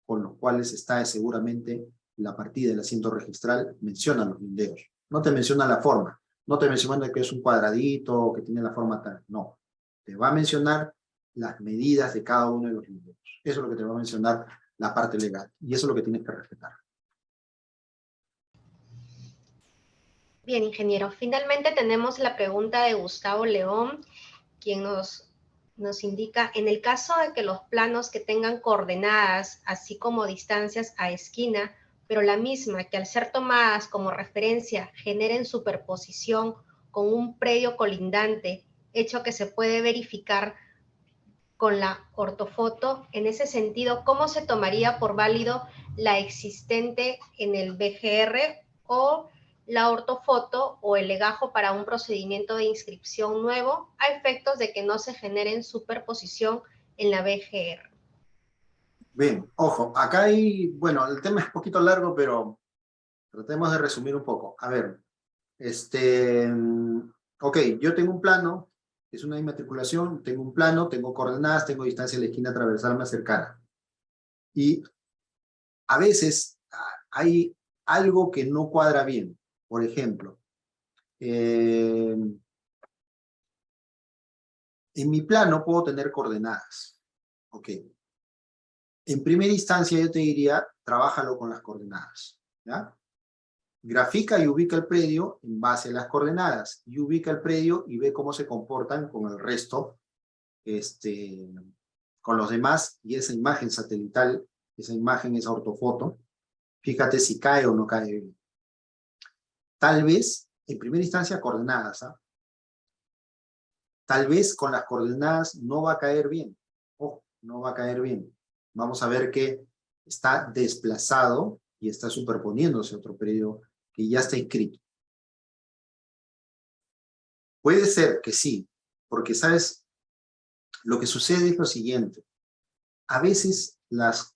con los cuales está seguramente la partida del asiento registral, menciona los linderos. No te menciona la forma, no te menciona que es un cuadradito, que tiene la forma tal, no. Te va a mencionar las medidas de cada uno de los linderos. Eso es lo que te va a mencionar la parte legal, y eso es lo que tienes que respetar. Bien, ingeniero. Finalmente tenemos la pregunta de Gustavo León, quien nos indica, en el caso de que los planos que tengan coordenadas, así como distancias a esquina, pero la misma que al ser tomadas como referencia generen superposición con un predio colindante, hecho que se puede verificar con la ortofoto, en ese sentido, ¿cómo se tomaría por válido la existente en el BGR o la ortofoto o el legajo para un procedimiento de inscripción nuevo a efectos de que no se generen superposición en la BGR? Bien, ojo, acá hay, bueno, el tema es un poquito largo, pero tratemos de resumir un poco. A ver, ok, yo tengo un plano, es una inmatriculación, tengo un plano, tengo coordenadas, tengo distancia de la esquina transversal más cercana. Y a veces hay algo que no cuadra bien. Por ejemplo, en mi plano puedo tener coordenadas. Ok. En primera instancia yo te diría, trabájalo con las coordenadas, ¿ya? Grafica y ubica el predio en base a las coordenadas, y ubica el predio y ve cómo se comportan con el resto, con los demás, y esa imagen satelital, esa imagen, esa ortofoto, fíjate si cae o no cae bien. Tal vez, en primera instancia, coordenadas, ¿ah? Tal vez con las coordenadas no va a caer bien. Ojo, no va a caer bien. Vamos a ver que está desplazado y está superponiéndose otro predio que ya está inscrito. Puede ser que sí, porque, ¿sabes? Lo que sucede es lo siguiente. A veces las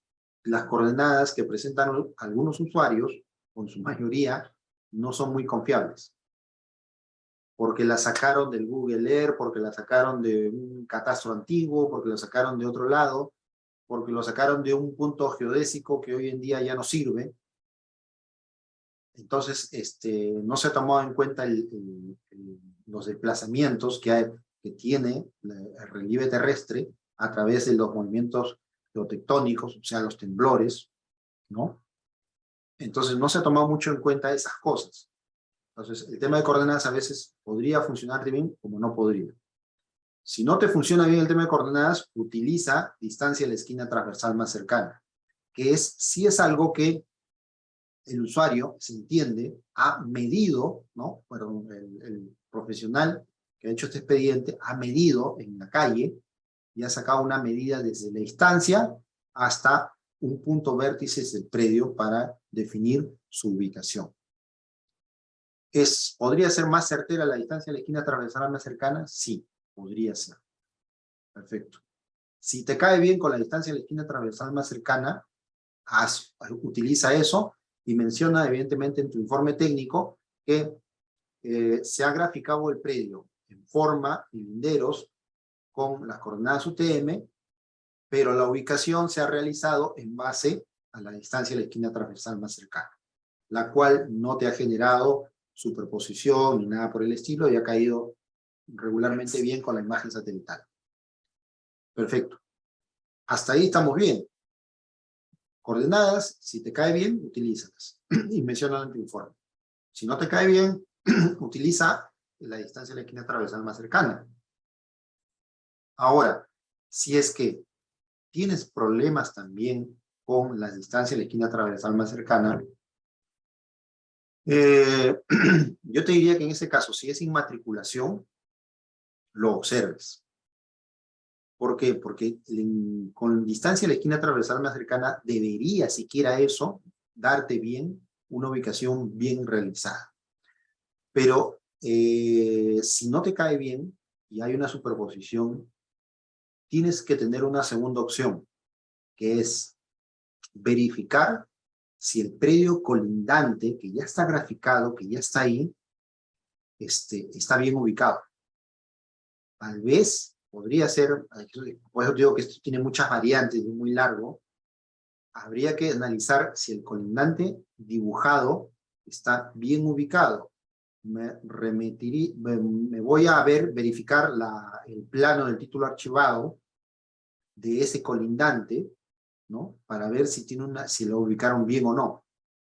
coordenadas que presentan algunos usuarios, o en su mayoría, no son muy confiables. Porque la sacaron del Google Earth, porque la sacaron de un catastro antiguo, porque la sacaron de otro lado, porque lo sacaron de un punto geodésico que hoy en día ya no sirve. Entonces, no se ha tomado en cuenta los desplazamientos que tiene el relieve terrestre a través de los movimientos geotectónicos, o sea, los temblores, ¿no? Entonces, no se ha tomado mucho en cuenta esas cosas. Entonces, el tema de coordenadas a veces podría funcionarte bien, como no podría. Si no te funciona bien el tema de coordenadas, utiliza distancia a la esquina transversal más cercana, que es, si es algo que el usuario, se entiende, ha medido, ¿no? Bueno, el profesional que ha hecho este expediente ha medido en la calle y ha sacado una medida desde la distancia hasta un punto vértice del predio para definir su ubicación. ¿Podría ser más certera la distancia a la esquina transversal más cercana? Sí, podría ser. Perfecto. Si te cae bien con la distancia a la esquina transversal más cercana, utiliza eso y menciona evidentemente en tu informe técnico que se ha graficado el predio en forma y linderos con las coordenadas UTM, pero la ubicación se ha realizado en base a la distancia a la esquina transversal más cercana, la cual no te ha generado superposición ni nada por el estilo y ha caído regularmente bien con la imagen satelital. Perfecto. Hasta ahí estamos bien. Coordenadas, si te cae bien, utilízalas. Y menciona en tu informe. Si no te cae bien, utiliza la distancia de la esquina transversal más cercana. Ahora, si es que tienes problemas también con la distancia de la esquina transversal más cercana, yo te diría que en ese caso, si es inmatriculación, lo observes. ¿Por qué? Porque con distancia a la esquina transversal más cercana debería, siquiera eso, darte bien una ubicación bien realizada. Pero si no te cae bien y hay una superposición, tienes que tener una segunda opción, que es verificar si el predio colindante, que ya está graficado, que ya está ahí, está bien ubicado. Tal vez podría ser, por eso digo que esto tiene muchas variantes, es muy largo, habría que analizar si el colindante dibujado está bien ubicado. Me voy a verificar el plano del título archivado de ese colindante, ¿no? Para ver si lo ubicaron bien o no.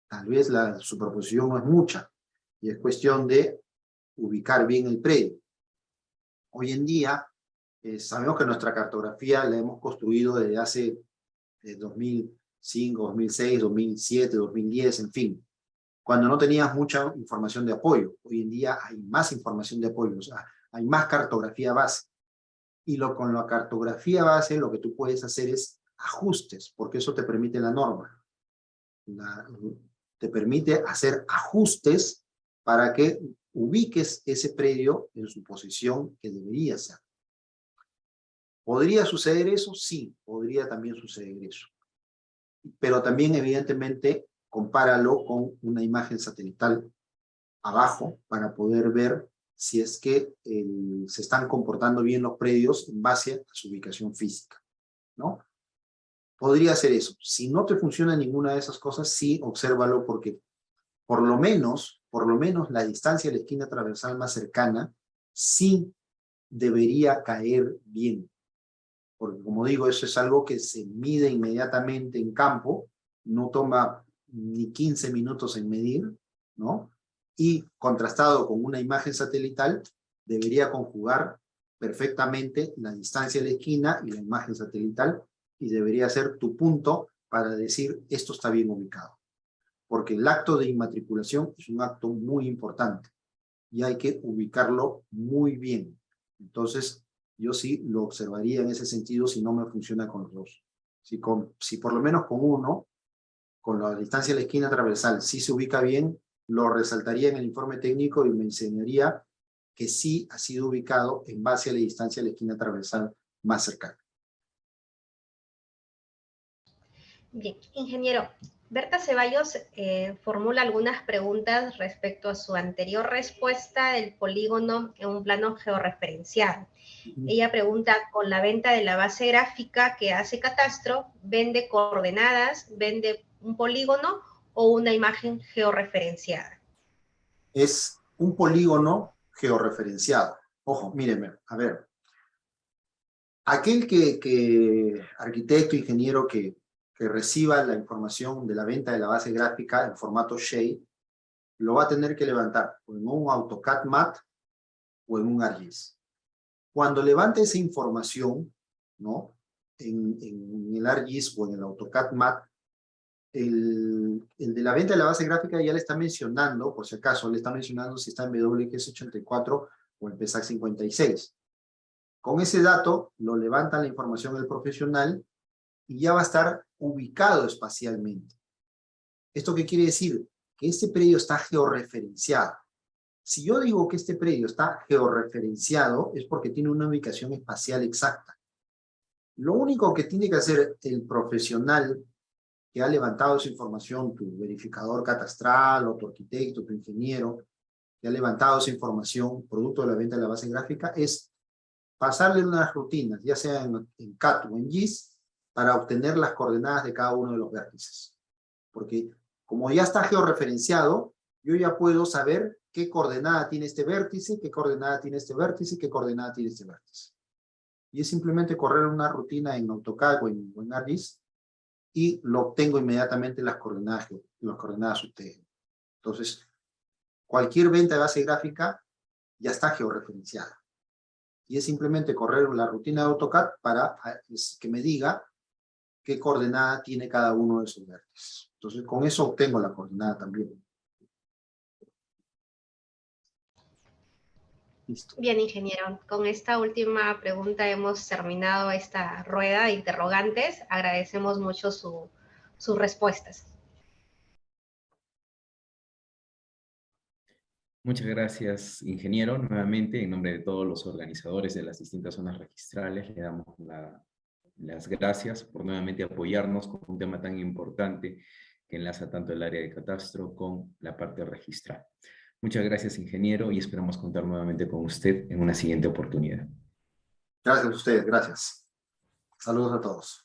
Tal vez la superposición no es mucha, y es cuestión de ubicar bien el predio. Hoy en día, sabemos que nuestra cartografía la hemos construido desde hace 2005, 2006, 2007, 2010, en fin, cuando no tenías mucha información de apoyo. Hoy en día hay más información de apoyo, o sea, hay más cartografía base. Y con la cartografía base lo que tú puedes hacer es ajustes, porque eso te permite la norma. Te permite hacer ajustes para que ubiques ese predio en su posición que debería ser. ¿Podría suceder eso? Sí, podría también suceder eso. Pero también, evidentemente, compáralo con una imagen satelital abajo para poder ver si es que se están comportando bien los predios en base a su ubicación física, ¿no? Podría ser eso. Si no te funciona ninguna de esas cosas, sí, obsérvalo, porque por lo menos la distancia de la esquina transversal más cercana sí debería caer bien. porque como digo, eso es algo que se mide inmediatamente en campo, no toma ni 15 minutos en medir, ¿no? Y contrastado con una imagen satelital, debería conjugar perfectamente la distancia de la esquina y la imagen satelital, y debería ser tu punto para decir esto está bien ubicado. Porque el acto de inmatriculación es un acto muy importante y hay que ubicarlo muy bien. Entonces, yo sí lo observaría en ese sentido si no me funciona con los dos. Si por lo menos con uno, con la distancia de la esquina transversal, sí se ubica bien, lo resaltaría en el informe técnico y me enseñaría que sí ha sido ubicado en base a la distancia de la esquina transversal más cercana. Bien, ingeniero, Berta Ceballos formula algunas preguntas respecto a su anterior respuesta del polígono en un plano georreferenciado. Ella pregunta, con la venta de la base gráfica que hace Catastro, ¿vende coordenadas, vende un polígono o una imagen georreferenciada? Es un polígono georreferenciado. Ojo, mírenme, a ver. Aquel arquitecto, ingeniero que reciba la información de la venta de la base gráfica en formato SHADE, lo va a tener que levantar o en un AutoCAD MAT o en un ArcGIS. Cuando levante esa información, ¿no? En el ArcGIS o en el AutoCAD MAT, el de la venta de la base gráfica ya le está mencionando, por si acaso, le está mencionando si está en WGS 84 o en PESAC 56. Con ese dato lo levanta la información del profesional y ya va a estar ubicado espacialmente. ¿Esto qué quiere decir? Que este predio está georreferenciado. Si yo digo que este predio está georreferenciado es porque tiene una ubicación espacial exacta. Lo único que tiene que hacer el profesional que ha levantado esa información, tu verificador catastral o tu arquitecto, tu ingeniero, que ha levantado esa información producto de la venta de la base gráfica, es pasarle unas rutinas, ya sea en CAD o en GIS, para obtener las coordenadas de cada uno de los vértices. Porque como ya está georreferenciado, yo ya puedo saber qué coordenada tiene este vértice, qué coordenada tiene este vértice, qué coordenada tiene este vértice. Y es simplemente correr una rutina en AutoCAD o en ArcGIS y lo obtengo inmediatamente las coordenadas UTM. Entonces, cualquier venta de base gráfica ya está georreferenciada. Y es simplemente correr la rutina de AutoCAD para que me diga qué coordenada tiene cada uno de esos vértices. Entonces, con eso obtengo la coordenada también. Listo. Bien, ingeniero, con esta última pregunta hemos terminado esta rueda de interrogantes. Agradecemos mucho sus respuestas. Muchas gracias, ingeniero. Nuevamente, en nombre de todos los organizadores de las distintas zonas registrales, le damos las gracias por nuevamente apoyarnos con un tema tan importante que enlaza tanto el área de catastro con la parte registral. Muchas gracias, ingeniero, y esperamos contar nuevamente con usted en una siguiente oportunidad. Gracias a ustedes, gracias. Saludos a todos.